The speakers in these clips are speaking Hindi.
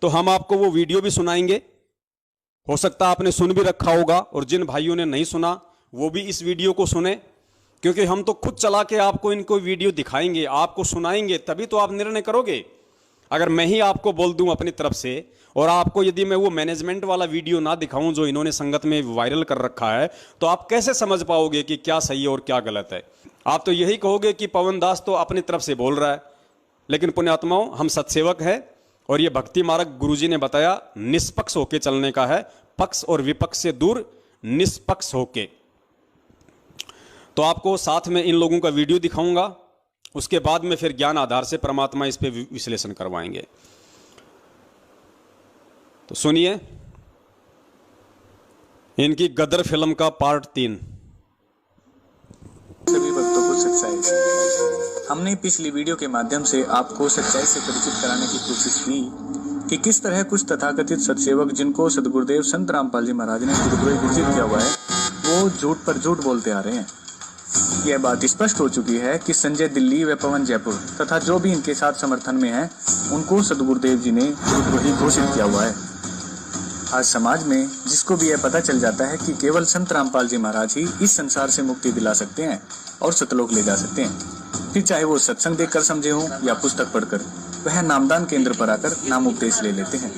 तो हम आपको वो वीडियो भी सुनाएंगे। हो सकता है आपने सुन भी रखा होगा, और जिन भाइयों ने नहीं सुना वो भी इस वीडियो को सुने, क्योंकि हम तो खुद चला के आपको इनको वीडियो दिखाएंगे, आपको सुनाएंगे, तभी तो आप निर्णय करोगे। अगर मैं ही आपको बोल दूं अपनी तरफ से, और आपको यदि मैं वो मैनेजमेंट वाला वीडियो ना दिखाऊं जो इन्होंने संगत में वायरल कर रखा है, तो आप कैसे समझ पाओगे कि क्या सही है और क्या गलत है? आप तो यही कहोगे कि पवन दास तो अपनी तरफ से बोल रहा है। लेकिन पुण्यात्माओं, हम सत्सेवक हैं, और ये भक्ति मार्ग गुरुजी ने बताया निष्पक्ष होके चलने का है, पक्ष और विपक्ष से दूर निष्पक्ष होके। तो आपको साथ में इन लोगों का वीडियो दिखाऊंगा, उसके बाद में फिर ज्ञान आधार से परमात्मा इस पे विश्लेषण करवाएंगे। तो सुनिए इनकी गदर फिल्म का पार्ट 3। सभी भक्तों को सच्चाई से, हमने पिछली वीडियो के माध्यम से आपको सच्चाई से परिचित कराने की कोशिश की कि किस तरह कुछ तथाकथित सत्सेवक जिनको सदगुरुदेव संत रामपाल जी महाराज ने गुरुद्रोही घोषित किया हुआ है, वो झूठ पर झूठ बोलते आ रहे हैं। यह बात स्पष्ट हो चुकी है कि संजय दिल्ली व पवन जयपुर तथा जो भी इनके साथ समर्थन में है, उनको सदगुरुदेव जी ने गुरुद्रोही घोषित किया हुआ है। आज समाज में जिसको भी यह पता चल जाता है कि केवल संत रामपाल जी महाराज ही इस संसार से मुक्ति दिला सकते हैं और सतलोक ले जा सकते हैं, फिर चाहे वो सत्संग देखकर समझे हों या पुस्तक पढ़कर, वह नामदान केंद्र पर आकर नाम उपदेश ले लेते हैं।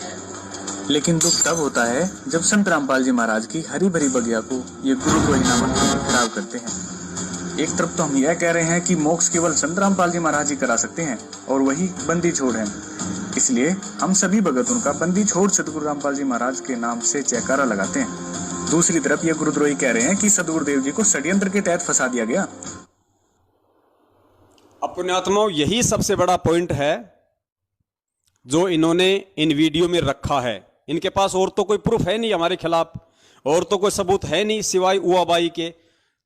लेकिन दुख तब होता है जब संत रामपाल जी महाराज की हरी भरी बगिया को ये गुरुद्रोही नामक खराब करते हैं। एक तरफ तो हम यह कह रहे हैं कि मोक्ष केवल संत रामपाल जी महाराज ही करा सकते हैं, और वही बंदी छोड़ है, इसलिए हम सभी भगत उनका बंदी छोड़ सदगुरु रामपाल जी महाराज के नाम से जयकारा लगाते हैं। दूसरी तरफ ये गुरुद्रोही कह रहे हैं कि सदगुरुदेव जी को षड्यंत्र के तहत फंसा दिया गया। पुण्यात्माओं, यही सबसे बड़ा पॉइंट है जो इन्होंने इन वीडियो में रखा है। इनके पास और तो कोई प्रूफ है नहीं हमारे खिलाफ, और तो कोई सबूत है नहीं सिवाय उआबाई के।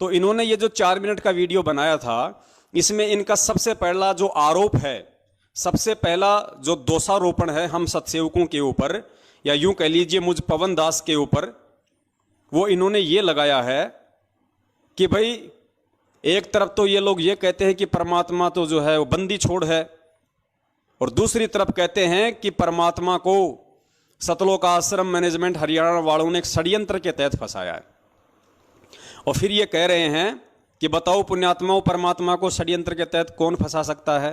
तो इन्होंने ये जो 4 मिनट का वीडियो बनाया था, इसमें इनका सबसे पहला जो आरोप है, सबसे पहला जो दोषारोपण है हम सत्सेवकों के ऊपर, या यूं कह लीजिए मुझ पवन दास के ऊपर, वो इन्होंने ये लगाया है कि भाई एक तरफ तो ये लोग ये कहते हैं कि परमात्मा तो जो है वो बंदी छोड़ है, और दूसरी तरफ कहते हैं कि परमात्मा को सतलोक आश्रम मैनेजमेंट हरियाणा वालों ने एक षड्यंत्र के तहत फंसाया है। और फिर ये कह रहे हैं कि बताओ पुण्यात्माओं, परमात्मा को षड्यंत्र के तहत कौन फंसा सकता है?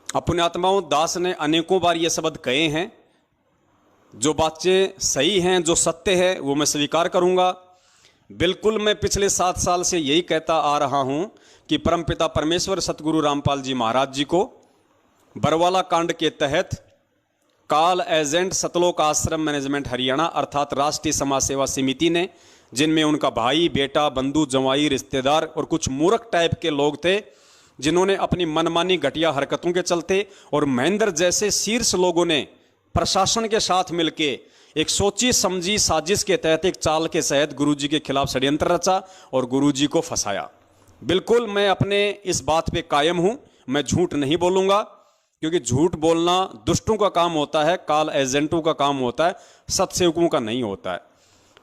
अब पुण्यात्माओं, दास ने अनेकों बार ये शब्द कहे हैं। जो बातें सही हैं, जो सत्य है, वो मैं स्वीकार करूंगा। बिल्कुल मैं पिछले 7 साल से यही कहता आ रहा हूं कि परमपिता परमेश्वर सतगुरु रामपाल जी महाराज जी को बरवाला कांड के तहत काल एजेंट सतलोक आश्रम मैनेजमेंट हरियाणा अर्थात राष्ट्रीय समाज सेवा समिति ने, जिनमें उनका भाई, बेटा, बंधु, जवाई, रिश्तेदार और कुछ मूर्ख टाइप के लोग थे, जिन्होंने अपनी मनमानी घटिया हरकतों के चलते और महेंद्र जैसे शीर्ष लोगों ने प्रशासन के साथ मिलके एक सोची समझी साजिश के तहत एक चाल के तहत गुरुजी के खिलाफ षड्यंत्र रचा और गुरुजी को फंसाया। बिल्कुल मैं अपने इस बात पे कायम हूं, मैं झूठ नहीं बोलूंगा, क्योंकि झूठ बोलना दुष्टों का काम होता है, काल एजेंटों का काम होता है, सत्सेवकों का नहीं होता है।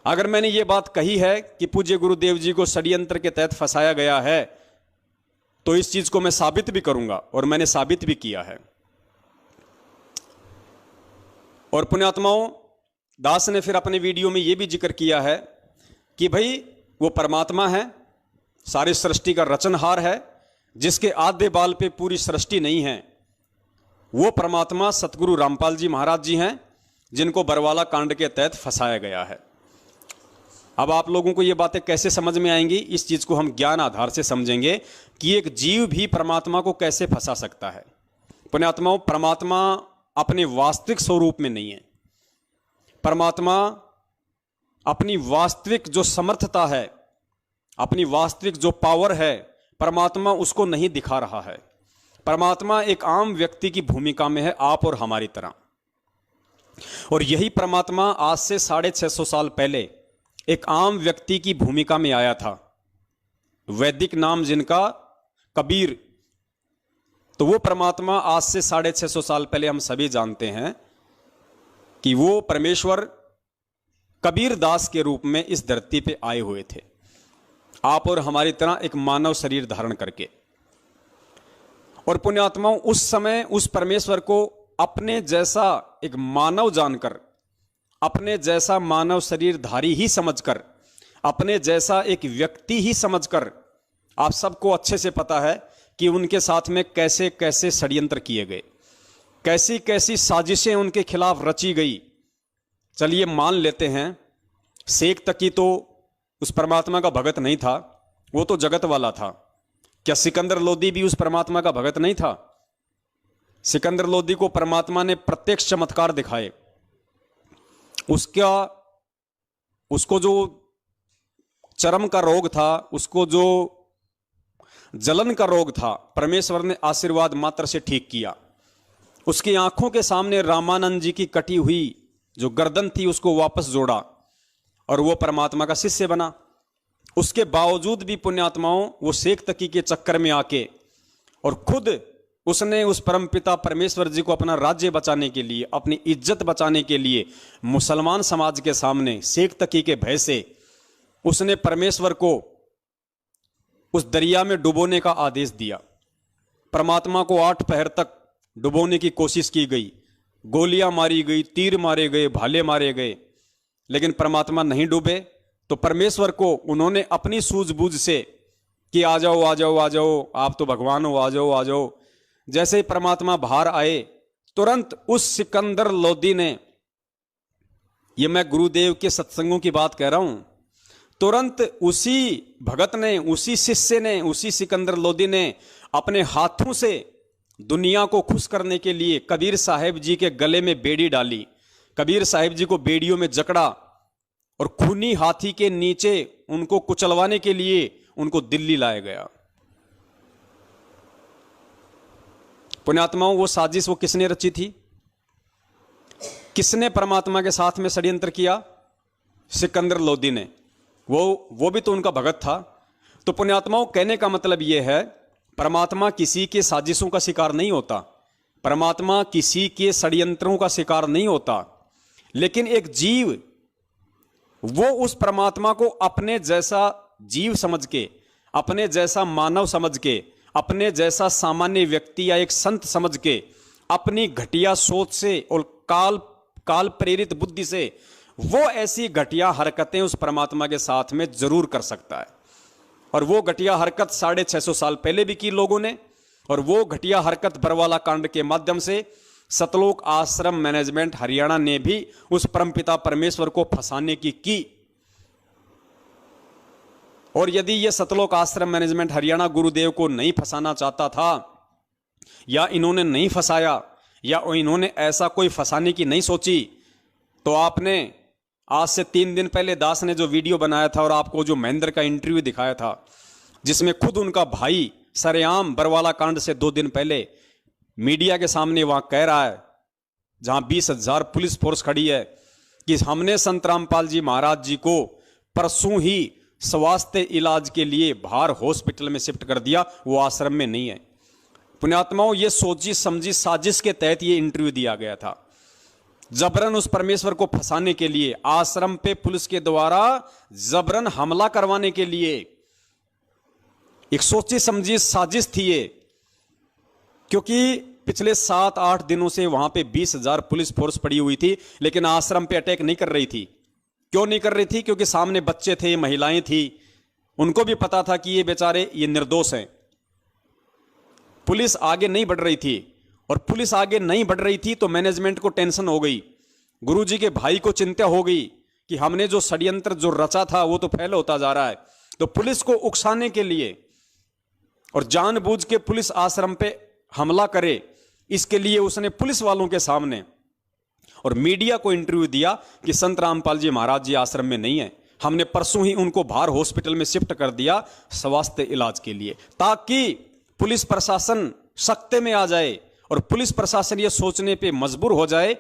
अगर मैंने ये बात कही है कि पूज्य गुरुदेव जी को षड्यंत्र के तहत फंसाया गया है, तो इस चीज को मैं साबित भी करूंगा, और मैंने साबित भी किया है। और पुण्यात्माओं, दास ने फिर अपने वीडियो में यह भी जिक्र किया है कि भाई वो परमात्मा है, सारी सृष्टि का रचनहार है, जिसके आधे बाल पे पूरी सृष्टि नहीं है। वो परमात्मा सतगुरु रामपाल जी महाराज जी हैं, जिनको बरवाला कांड के तहत फंसाया गया है। अब आप लोगों को ये बातें कैसे समझ में आएंगी, इस चीज को हम ज्ञान आधार से समझेंगे कि एक जीव भी परमात्मा को कैसे फंसा सकता है। पुण्यात्माओं, परमात्मा अपने वास्तविक स्वरूप में नहीं है। परमात्मा अपनी वास्तविक जो समर्थता है, अपनी वास्तविक जो पावर है, परमात्मा उसको नहीं दिखा रहा है। परमात्मा एक आम व्यक्ति की भूमिका में है, आप और हमारी तरह। और यही परमात्मा आज से 650 साल पहले एक आम व्यक्ति की भूमिका में आया था, वैदिक नाम जिनका कबीर। तो वो परमात्मा आज से 650 साल पहले हम सभी जानते हैं कि वो परमेश्वर कबीर दास के रूप में इस धरती पे आए हुए थे, आप और हमारी तरह एक मानव शरीर धारण करके। और पुण्यात्माओं, उस समय उस परमेश्वर को अपने जैसा एक मानव जानकर, अपने जैसा मानव शरीरधारी ही समझकर, अपने जैसा एक व्यक्ति ही समझकर, आप सबको अच्छे से पता है कि उनके साथ में कैसे कैसे षड्यंत्र किए गए, कैसी कैसी साजिशें उनके खिलाफ रची गई। चलिए मान लेते हैं शेख तकी तो उस परमात्मा का भगत नहीं था, वो तो जगत वाला था। क्या सिकंदर लोदी भी उस परमात्मा का भगत नहीं था? सिकंदर लोदी को परमात्मा ने प्रत्यक्ष चमत्कार दिखाए। उसको जो चर्म का रोग था, उसको जो जलन का रोग था, परमेश्वर ने आशीर्वाद मात्र से ठीक किया। उसकी आंखों के सामने रामानंद जी की कटी हुई जो गर्दन थी उसको वापस जोड़ा और वो परमात्मा का शिष्य बना। उसके बावजूद भी पुण्यात्माओं वो शेख तकी के चक्कर में आके और खुद उसने उस परमपिता परमेश्वर जी को अपना राज्य बचाने के लिए, अपनी इज्जत बचाने के लिए मुसलमान समाज के सामने शेख तकी के भय से उसने परमेश्वर को उस दरिया में डुबोने का आदेश दिया। परमात्मा को 8 पहर तक डुबोने की कोशिश की गई, गोलियां मारी गई, तीर मारे गए, भाले मारे गए, लेकिन परमात्मा नहीं डूबे। तो परमेश्वर को उन्होंने अपनी सूझबूझ से कि आ जाओ आ जाओ आ जाओ, आप तो भगवान हो, आ जाओ आ जाओ। जैसे ही परमात्मा बाहर आए, तुरंत उस सिकंदर लोदी ने, ये मैं गुरुदेव के सत्संगों की बात कह रहा हूं, तुरंत उसी भगत ने, उसी शिष्य ने, उसी सिकंदर लोदी ने अपने हाथों से दुनिया को खुश करने के लिए कबीर साहिब जी के गले में बेड़ी डाली। कबीर साहिब जी को बेड़ियों में जकड़ा और खूनी हाथी के नीचे उनको कुचलवाने के लिए उनको दिल्ली लाया गया। पुण्यात्माओं, वो साजिश वो किसने रची थी? किसने परमात्मा के साथ में षड्यंत्र किया? सिकंदर लोदी ने। वो भी तो उनका भगत था। तो पुण्यात्माओं, कहने का मतलब यह है, परमात्मा किसी के साजिशों का शिकार नहीं होता, परमात्मा किसी के षड्यंत्रों का शिकार नहीं होता, लेकिन एक जीव वो उस परमात्मा को अपने जैसा जीव समझ के, अपने जैसा मानव समझ के, अपने जैसा सामान्य व्यक्ति या एक संत समझ के, अपनी घटिया सोच से और काल प्रेरित बुद्धि से वो ऐसी घटिया हरकतें उस परमात्मा के साथ में जरूर कर सकता है। और वो घटिया हरकत 650 साल पहले भी की लोगों ने, और वो घटिया हरकत बरवाला कांड के माध्यम से सतलोक आश्रम मैनेजमेंट हरियाणा ने भी उस परमपिता परमेश्वर को फंसाने की। और यदि ये सतलोक आश्रम मैनेजमेंट हरियाणा गुरुदेव को नहीं फंसाना चाहता था, या इन्होंने नहीं फंसाया, या इन्होंने ऐसा कोई फंसाने की नहीं सोची, तो आपने आज से 3 दिन पहले दास ने जो वीडियो बनाया था और आपको जो महेंद्र का इंटरव्यू दिखाया था, जिसमें खुद उनका भाई सरेआम बरवाला कांड से 2 दिन पहले मीडिया के सामने वहां कह रहा है, जहां 20,000 पुलिस फोर्स खड़ी है, कि हमने संत रामपाल जी महाराज जी को परसों ही स्वास्थ्य इलाज के लिए बाहर हॉस्पिटल में शिफ्ट कर दिया, वो आश्रम में नहीं है। पुण्यात्माओं, ये सोची समझी साजिश के तहत ये इंटरव्यू दिया गया था, जबरन उस परमेश्वर को फंसाने के लिए, आश्रम पे पुलिस के द्वारा जबरन हमला करवाने के लिए एक सोची समझी साजिश थी ये। क्योंकि पिछले 7-8 दिनों से वहां पे 20,000 पुलिस फोर्स पड़ी हुई थी, लेकिन आश्रम पे अटैक नहीं कर रही थी। क्यों नहीं कर रही थी? क्योंकि सामने बच्चे थे, महिलाएं थी, उनको भी पता था कि ये बेचारे ये निर्दोष हैं। पुलिस आगे नहीं बढ़ रही थी, और पुलिस आगे नहीं बढ़ रही थी तो मैनेजमेंट को टेंशन हो गई, गुरुजी के भाई को चिंता हो गई कि हमने जो षड्यंत्र जो रचा था वो तो फैल होता जा रहा है। तो पुलिस को उकसाने के लिए और जानबूझ के पुलिस आश्रम पे हमला करे, इसके लिए उसने पुलिस वालों के सामने और मीडिया को इंटरव्यू दिया कि संत रामपाल जी महाराज जी आश्रम में नहीं है, हमने परसों ही उनको बाहर हॉस्पिटल में शिफ्ट कर दिया स्वास्थ्य इलाज के लिए, ताकि पुलिस प्रशासन सख्ते में आ जाए और पुलिस प्रशासन ये सोचने पे मजबूर हो जाए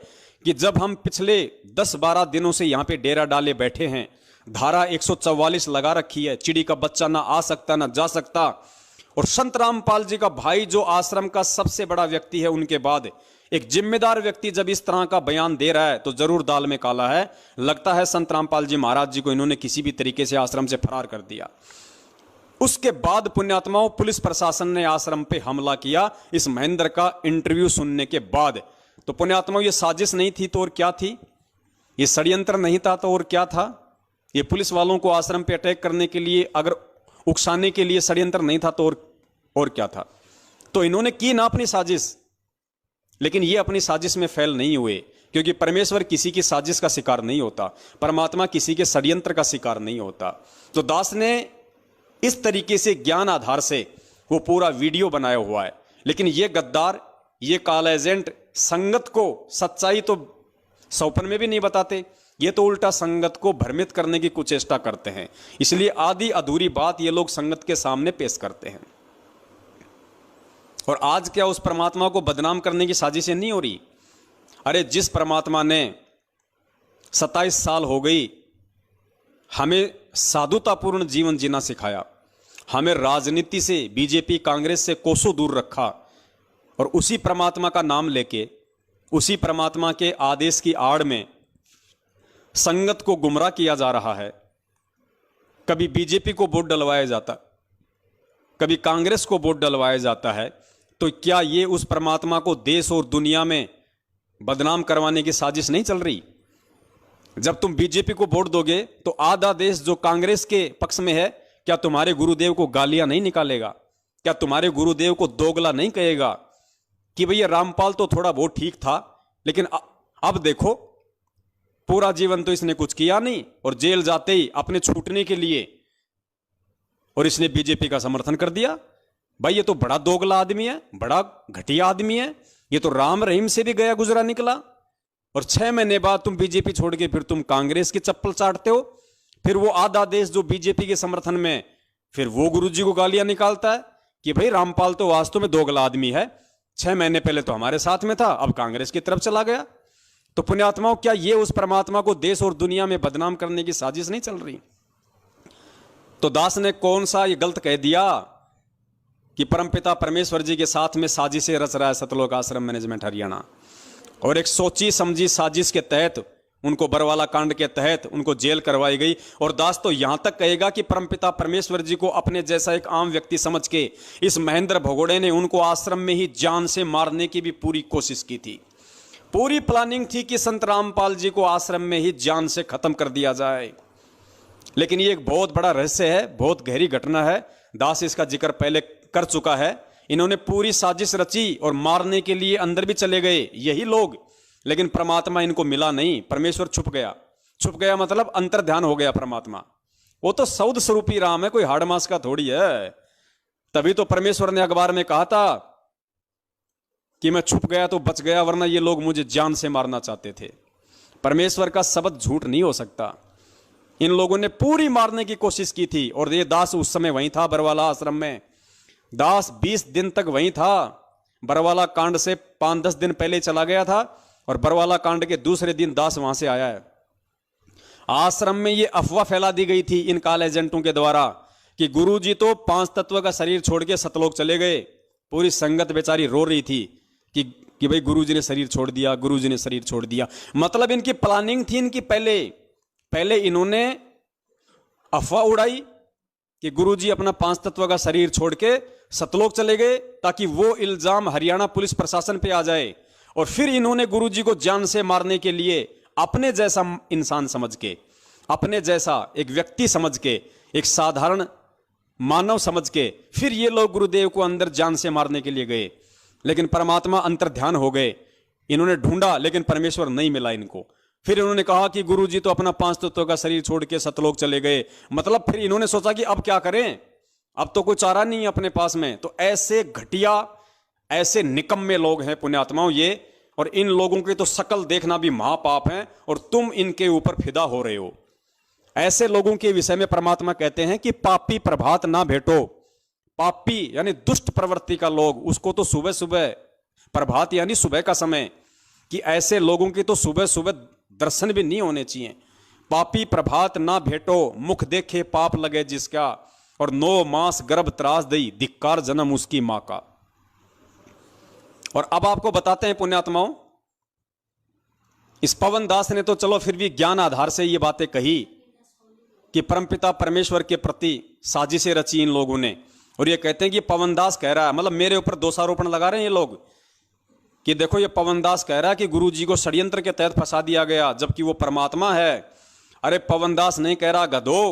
कि जब हम पिछले 10-12 दिनों से यहां पे डेरा डाले बैठे हैं, धारा 144 लगा रखी है, चिड़ी का बच्चा ना आ सकता ना जा सकता, और संत रामपाल जी का भाई जो आश्रम का सबसे बड़ा व्यक्ति है, उनके बाद एक जिम्मेदार व्यक्ति जब इस तरह का बयान दे रहा है तो जरूर दाल में काला है। लगता है संत रामपाल जी महाराज जी को इन्होंने किसी भी तरीके से आश्रम से फरार कर दिया। उसके बाद पुण्यात्माओं, पुलिस प्रशासन ने आश्रम पे हमला किया। इस महेंद्र का इंटरव्यू सुनने के बाद तो पुण्यात्माओं, ये साजिश नहीं थी तो और क्या थी? ये षड्यंत्र नहीं था तो और क्या था? ये पुलिस वालों को आश्रम पे अटैक करने के लिए, अगर उकसाने के लिए षड्यंत्र नहीं था तो और क्या था? तो इन्होंने की ना अपनी साजिश, लेकिन ये अपनी साजिश में फेल नहीं हुए, क्योंकि परमेश्वर किसी की साजिश का शिकार नहीं होता, परमात्मा किसी के षड्यंत्र का शिकार नहीं होता। तो दास ने इस तरीके से ज्ञान आधार से वो पूरा वीडियो बनाया हुआ है। लेकिन ये गद्दार, ये काला एजेंट संगत को सच्चाई तो सौपन में भी नहीं बताते, ये तो उल्टा संगत को भ्रमित करने की कुचेष्टा करते हैं। इसलिए आधी अधूरी बात ये लोग संगत के सामने पेश करते हैं। और आज क्या उस परमात्मा को बदनाम करने की साजिशें नहीं हो रही? अरे जिस परमात्मा ने 27 साल हो गई हमें साधुतापूर्ण जीवन जीना सिखाया, हमें राजनीति से, बीजेपी कांग्रेस से कोसों दूर रखा, और उसी परमात्मा का नाम लेके, उसी परमात्मा के आदेश की आड़ में संगत को गुमराह किया जा रहा है। कभी बीजेपी को वोट डलवाया जाता, कभी कांग्रेस को वोट डलवाया जाता है। तो क्या ये उस परमात्मा को देश और दुनिया में बदनाम करवाने की साजिश नहीं चल रही? जब तुम बीजेपी को वोट दोगे तो आधा देश जो कांग्रेस के पक्ष में है, क्या तुम्हारे गुरुदेव को गालियां नहीं निकालेगा? क्या तुम्हारे गुरुदेव को दोगला नहीं कहेगा कि भैया रामपाल तो थोड़ा बहुत ठीक था, लेकिन अब देखो पूरा जीवन तो इसने कुछ किया नहीं, और जेल जाते ही अपने छूटने के लिए और इसने बीजेपी का समर्थन कर दिया। भाई ये तो बड़ा दोगला आदमी है, बड़ा घटिया आदमी है, ये तो राम रहीम से भी गया गुजरा निकला। और 6 महीने बाद तुम बीजेपी छोड़ के फिर तुम कांग्रेस की चप्पल चाटते हो। फिर वो आधा देश जो बीजेपी के समर्थन में, फिर वो गुरुजी को गालियां निकालता है कि भाई रामपाल तो वास्तव में दोगला आदमी है, 6 महीने पहले तो हमारे साथ में था, अब कांग्रेस की तरफ चला गया। तो पुण्यात्माओं, क्या ये उस परमात्मा को देश और दुनिया में बदनाम करने की साजिश नहीं चल रही? तो दास ने कौन सा ये गलत कह दिया कि परमपिता परमेश्वर जी के साथ में साजिशें रच रहा है सतलोक आश्रम मैनेजमेंट हरियाणा, और एक सोची समझी साजिश के तहत उनको बरवाला कांड के तहत उनको जेल करवाई गई। और दास तो यहां तक कहेगा कि परमपिता परमेश्वर जी को अपने जैसा एक आम व्यक्ति समझ के इस महेंद्र भगोड़े ने उनको आश्रम में ही जान से मारने की भी पूरी कोशिश की थी। पूरी प्लानिंग थी कि संत रामपाल जी को आश्रम में ही जान से खत्म कर दिया जाए। लेकिन ये एक बहुत बड़ा रहस्य है, बहुत गहरी घटना है। दास इसका जिक्र पहले कर चुका है। इन्होंने पूरी साजिश रची और मारने के लिए अंदर भी चले गए यही लोग, लेकिन परमात्मा इनको मिला नहीं। परमेश्वर छुप गया। छुप गया मतलब अंतर ध्यान हो गया परमात्मा। वो तो सौद स्वरूपी राम है, कोई हाड़ मास का थोड़ी है। तभी तो परमेश्वर ने अखबार में कहा था कि मैं छुप गया तो बच गया, वरना ये लोग मुझे जान से मारना चाहते थे। परमेश्वर का शब्द झूठ नहीं हो सकता। इन लोगों ने पूरी मारने की कोशिश की थी। और ये दास उस समय वहीं था बरवाला आश्रम में। दास 20 दिन तक वहीं था। बरवाला कांड से 5-10 दिन पहले चला गया था, और बरवाला कांड के दूसरे दिन दास वहां से आया है। आश्रम में ये अफवाह फैला दी गई थी इन काल एजेंटों के द्वारा कि गुरुजी तो 5 तत्व का शरीर छोड़ के सतलोक चले गए। पूरी संगत बेचारी रो रही थी कि भाई गुरुजी ने शरीर छोड़ दिया, गुरुजी ने शरीर छोड़ दिया। मतलब इनकी प्लानिंग थी, इनकी पहले इन्होंने अफवाह उड़ाई कि गुरुजी अपना 5 तत्व का शरीर छोड़ के सतलोक चले गए, ताकि वो इल्जाम हरियाणा पुलिस प्रशासन पे आ जाए। और फिर इन्होंने गुरुजी को जान से मारने के लिए अपने जैसा इंसान समझ के, अपने जैसा एक व्यक्ति समझ के, एक साधारण मानव समझ के, फिर ये लोग गुरुदेव को अंदर जान से मारने के लिए गए। लेकिन परमात्मा अंतर ध्यान हो गए। इन्होंने ढूंढा लेकिन परमेश्वर नहीं मिला इनको। फिर उन्होंने कहा कि गुरुजी तो अपना 5 तत्वों का शरीर छोड़ के सतलोक चले गए। मतलब फिर इन्होंने सोचा कि अब क्या करें, अब तो कोई चारा नहीं है अपने पास में। तो ऐसे घटिया, ऐसे निकम्मे लोग हैं पुण्यात्माओं ये, और इन लोगों की तो शकल देखना भी महापाप है, और तुम इनके ऊपर फिदा हो रहे हो। ऐसे लोगों के विषय में परमात्मा कहते हैं कि पापी प्रभात ना भेटो। पापी यानी दुष्ट प्रवृत्ति का लोग, उसको तो सुबह सुबह, प्रभात यानी सुबह का समय, कि ऐसे लोगों की तो सुबह सुबह दर्शन भी नहीं होने चाहिए। पापी प्रभात ना भेटो, मुख देखे पाप लगे जिसका, और 9 मास गर्भ त्रास दई, धिक्कार जन्म उसकी मां का। और अब आपको बताते हैं पुण्यात्माओं, इस पवन दास ने तो चलो फिर भी ज्ञान आधार से ये बातें कही कि परमपिता परमेश्वर के प्रति साजिशें रची इन लोगों ने। और ये कहते हैं कि पवन दास कह रहा है, मतलब मेरे ऊपर दोषारोपण लगा रहे हैं ये लोग कि देखो ये पवन दास कह रहा है कि गुरु जी को षड्यंत्र के तहत फंसा दिया गया, जबकि वो परमात्मा है। अरे पवन दास नहीं कह रहा, गधो,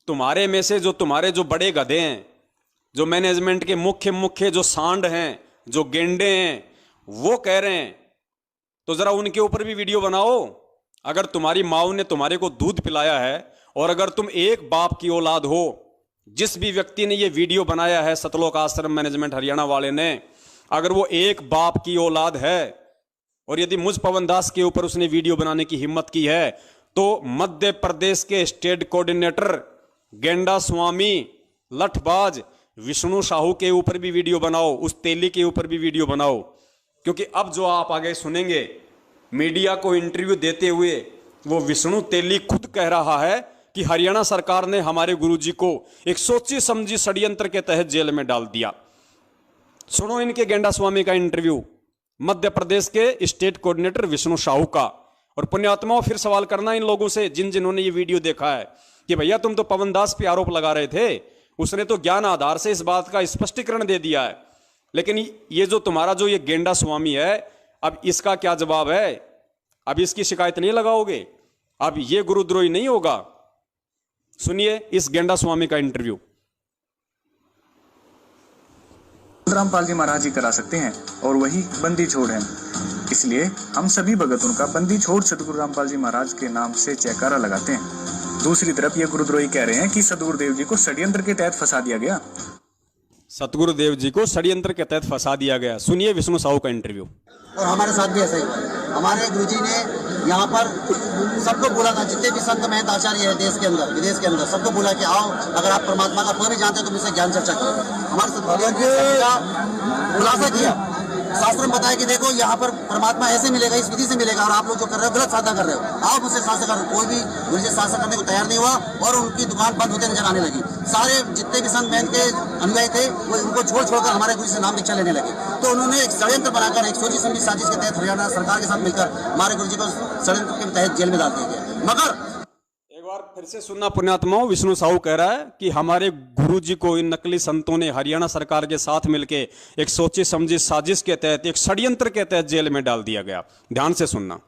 तुम्हारे में से तुम्हारे जो बड़े गधे हैं, जो मैनेजमेंट के मुख्य जो सांड हैं, जो गेंडे हैं, वो कह रहे हैं। तो जरा उनके ऊपर भी वीडियो बनाओ। अगर तुम्हारी माँ ने तुम्हारे को दूध पिलाया है और अगर तुम एक बाप की औलाद हो, जिस भी व्यक्ति ने ये वीडियो बनाया है सतलोक आश्रम मैनेजमेंट हरियाणा वाले ने, अगर वो एक बाप की औलाद है और यदि मुझ पवन दास के ऊपर उसने वीडियो बनाने की हिम्मत की है, तो मध्य प्रदेश के स्टेट कोऑर्डिनेटर गेंडा स्वामी लठबाज विष्णु साहू के ऊपर भी वीडियो बनाओ, उस तेली के ऊपर भी वीडियो बनाओ। क्योंकि अब जो आप आगे सुनेंगे मीडिया को इंटरव्यू देते हुए, वो विष्णु तेली खुद कह रहा है कि हरियाणा सरकार ने हमारे गुरुजी को एक सोची समझी षड्यंत्र के तहत जेल में डाल दिया। सुनो इनके गेंडा स्वामी का इंटरव्यू, मध्य प्रदेश के स्टेट कोऑर्डिनेटर विष्णु साहू का। और पुण्यात्माओं, फिर सवाल करना इन लोगों से जिन्होंने ये वीडियो देखा है कि भैया तुम तो पवन दास पे आरोप लगा रहे थे, उसने तो ज्ञान आधार से इस बात का स्पष्टीकरण दे दिया है, लेकिन ये जो तुम्हारा जो ये गेंडा स्वामी है, अब इसका क्या जवाब है? अब इसकी शिकायत नहीं लगाओगे? अब ये गुरुद्रोही नहीं होगा? सुनिए इस गेंडा स्वामी का इंटरव्यू। रामपाल जी महाराज ही करा सकते हैं और वही बंदी छोड़ है। इसलिए हम सभी भगत उनका बंदी छोड़ सदगुरु रामपाल जी महाराज के नाम से जयकारा लगाते हैं। दूसरी तरफ ये गुरुद्रोही कह रहे हैं कि सदगुरुदेव जी को षड्यंत्र के तहत फंसा दिया गया। सतगुरुदेव जी को षड्यंत्र के तहत फंसा दिया गया। सुनिए विष्णु साहू का इंटरव्यू। और हमारे साथ भी ऐसा ही हुआ है। हमारे गुरुजी ने यहाँ पर सबको बोला था, जितने भी संत महंत आचार्य है देश के अंदर विदेश के अंदर, सबको बोला कि आओ, अगर आप परमात्मा का कोई भी जानते हो तो मुझसे ज्ञान चर्चा करो। हमारे सदगुरुदेव जी का खुलासा किया, शास्त्र में बताया कि देखो यहाँ पर परमात्मा ऐसे मिलेगा, इस विधि से मिलेगा, और आप लोग जो कर रहे हो गलत साधना कर रहे हो, आप मुझसे शास्त्र करो। कोई भी गुरुजी शास्त्र करने को तैयार नहीं हुआ और उनकी दुकान बंद होते नजर आने लगी। सारे जितने भी संत महंत के अनुयायी थे वो उनको छोड़कर हमारे गुरु से नाम दीक्षा लेने लगे। तो उन्होंने एक षड्यंत्र बनाकर, एक सोची समझी साजिश के तहत हरियाणा सरकार के साथ मिलकर हमारे गुरु जी को षड्यंत्र के तहत जेल में डाल दिया गया। मगर एक बार फिर से सुनना पुण्यात्माओं, विष्णु साहू कह रहा है कि हमारे गुरु जी को इन नकली संतों ने हरियाणा सरकार के साथ मिलकर एक सोची समझी साजिश के तहत, एक षड्यंत्र के तहत जेल में डाल दिया गया। ध्यान से सुनना।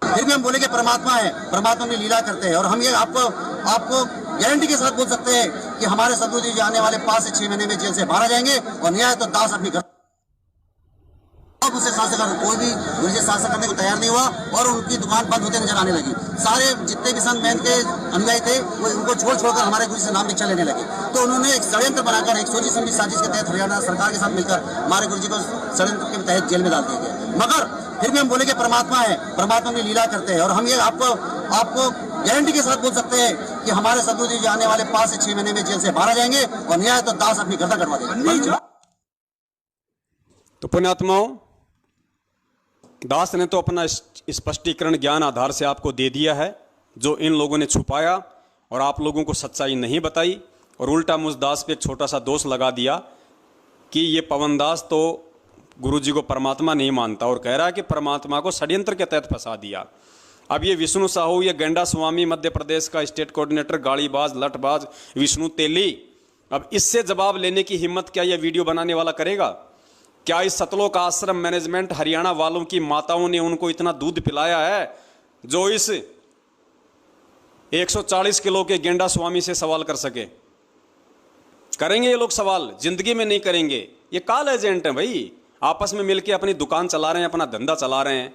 फिर भी हम बोले कि परमात्मा है, परमात्मा में लीला करते हैं, और हम ये आपको गारंटी के साथ बोल सकते हैं कि हमारे सदगुरु जी आने वाले 5 से 6 महीने में जेल से बाहर आ जाएंगे और न्याय तो दास अपनी घर उसे शासन कर। कोई भी गुरुजी शासन करने को तैयार नहीं हुआ और उनकी दुकान बंद होते नजर आने लगी। सारे जितने भी संत महंत के अनुयायी थे वो उनको छोड़कर हमारे गुरु से नाम दीक्षा लेने लगे। तो उन्होंने एक षड्यंत्र बनाकर, एक सोची समझी साजिश के तहत हरियाणा सरकार के साथ मिलकर हमारे गुरु जी को षड्यंत्र के तहत जेल में डाल दिया गया। मगर फिर भी हम बोले कि परमात्मा है, परमात्मा में लीला करते हैं, और हम ये आपको गारंटी के साथ बोल सकते हैं कि हमारे सदगुरु जी आने वाले 5 से 6 महीने में जेल से बाहर आ जाएंगे और न्याय तो दास अपनी गर्दन कटवा देंगे। तो पुण्यात्माओं, दास ने तो अपना स्पष्टीकरण ज्ञान आधार से आपको दे दिया है, जो इन लोगों ने छुपाया और आप लोगों को सच्चाई नहीं बताई, और उल्टा मुझ दास पे एक छोटा सा दोष लगा दिया कि ये पवन दास तो गुरुजी को परमात्मा नहीं मानता और कह रहा है कि परमात्मा को षड्यंत्र के तहत फंसा दिया। अब ये विष्णु साहू, ये गेंडा स्वामी, मध्य प्रदेश का स्टेट कोऑर्डिनेटर, गाड़ीबाज लठबाज विष्णु तेली, अब इससे जवाब लेने की हिम्मत क्या ये वीडियो बनाने वाला करेगा? क्या इस सतलोक आश्रम मैनेजमेंट हरियाणा वालों की माताओं ने उनको इतना दूध पिलाया है जो इस 140 किलो के गेंडा स्वामी से सवाल कर सके? करेंगे ये लोग सवाल? जिंदगी में नहीं करेंगे। ये कॉल एजेंट हैं भाई, आपस में मिलके अपनी दुकान चला रहे हैं, अपना धंधा चला रहे हैं।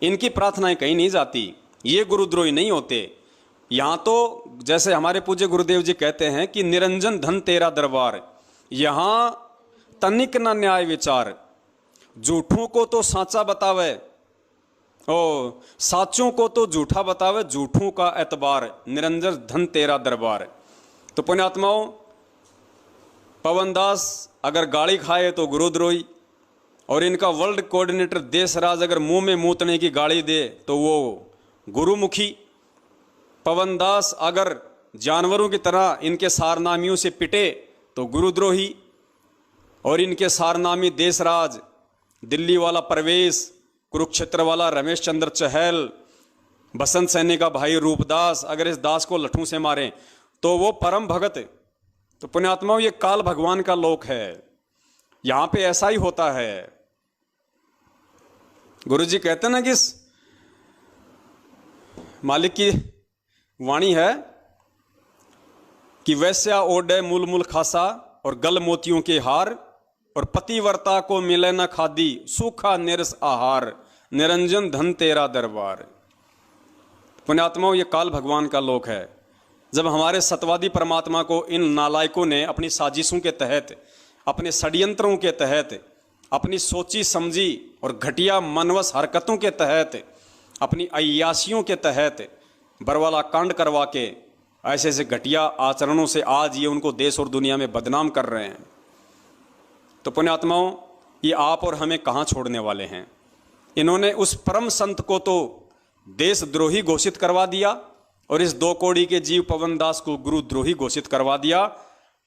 इनकी प्रार्थनाएं कहीं नहीं जाती। ये गुरुद्रोही नहीं होते। यहां तो जैसे हमारे पूज्य गुरुदेव जी कहते हैं कि निरंजन धन तेरा दरबार, यहां तनिक न न्याय विचार, झूठों को तो साचा बतावे, ओ साचों को तो झूठा बतावे, झूठों का एतबार, निरंजन धन तेरा दरबार। तो पुण्यात्माओं, पवन दास अगर गाली खाए तो गुरुद्रोही, और इनका वर्ल्ड कोऑर्डिनेटर देशराज अगर मुंह में मूतने की गाली दे तो वो गुरुमुखी। पवन दास अगर जानवरों की तरह इनके सारनामियों से पिटे तो गुरुद्रोही, और इनके सारनामी देशराज, दिल्ली वाला परवेश, कुरुक्षेत्र वाला रमेश चंद्र चहल, बसंत सैनी का भाई रूपदास, अगर इस दास को लठों से मारें तो वो परम भगत। तो पुण्यात्माओं, ये काल भगवान का लोक है, यहाँ पे ऐसा ही होता है। गुरुजी कहते हैं ना कि मालिक की वाणी है कि वैश्या ओढ़े मूल मूल खासा और गल मोतियों के हार, और पतिव्रता को मिले न खादी सूखा निरस आहार, निरंजन धन तेरा दरबार। पुण्यात्माओं, ये काल भगवान का लोक है। जब हमारे सतवादी परमात्मा को इन नालायकों ने अपनी साजिशों के तहत, अपने षड्यंत्रों के तहत, अपनी सोची समझी और घटिया मनवस हरकतों के तहत, अपनी अय्यासियों के तहत बरवाला कांड करवा के ऐसे ऐसे घटिया आचरणों से आज ये उनको देश और दुनिया में बदनाम कर रहे हैं, तो पुण्यात्माओं, ये आप और हमें कहाँ छोड़ने वाले हैं। इन्होंने उस परम संत को तो देशद्रोही घोषित करवा दिया और इस 2 कौड़ी के जीव पवन दास को गुरुद्रोही घोषित करवा दिया,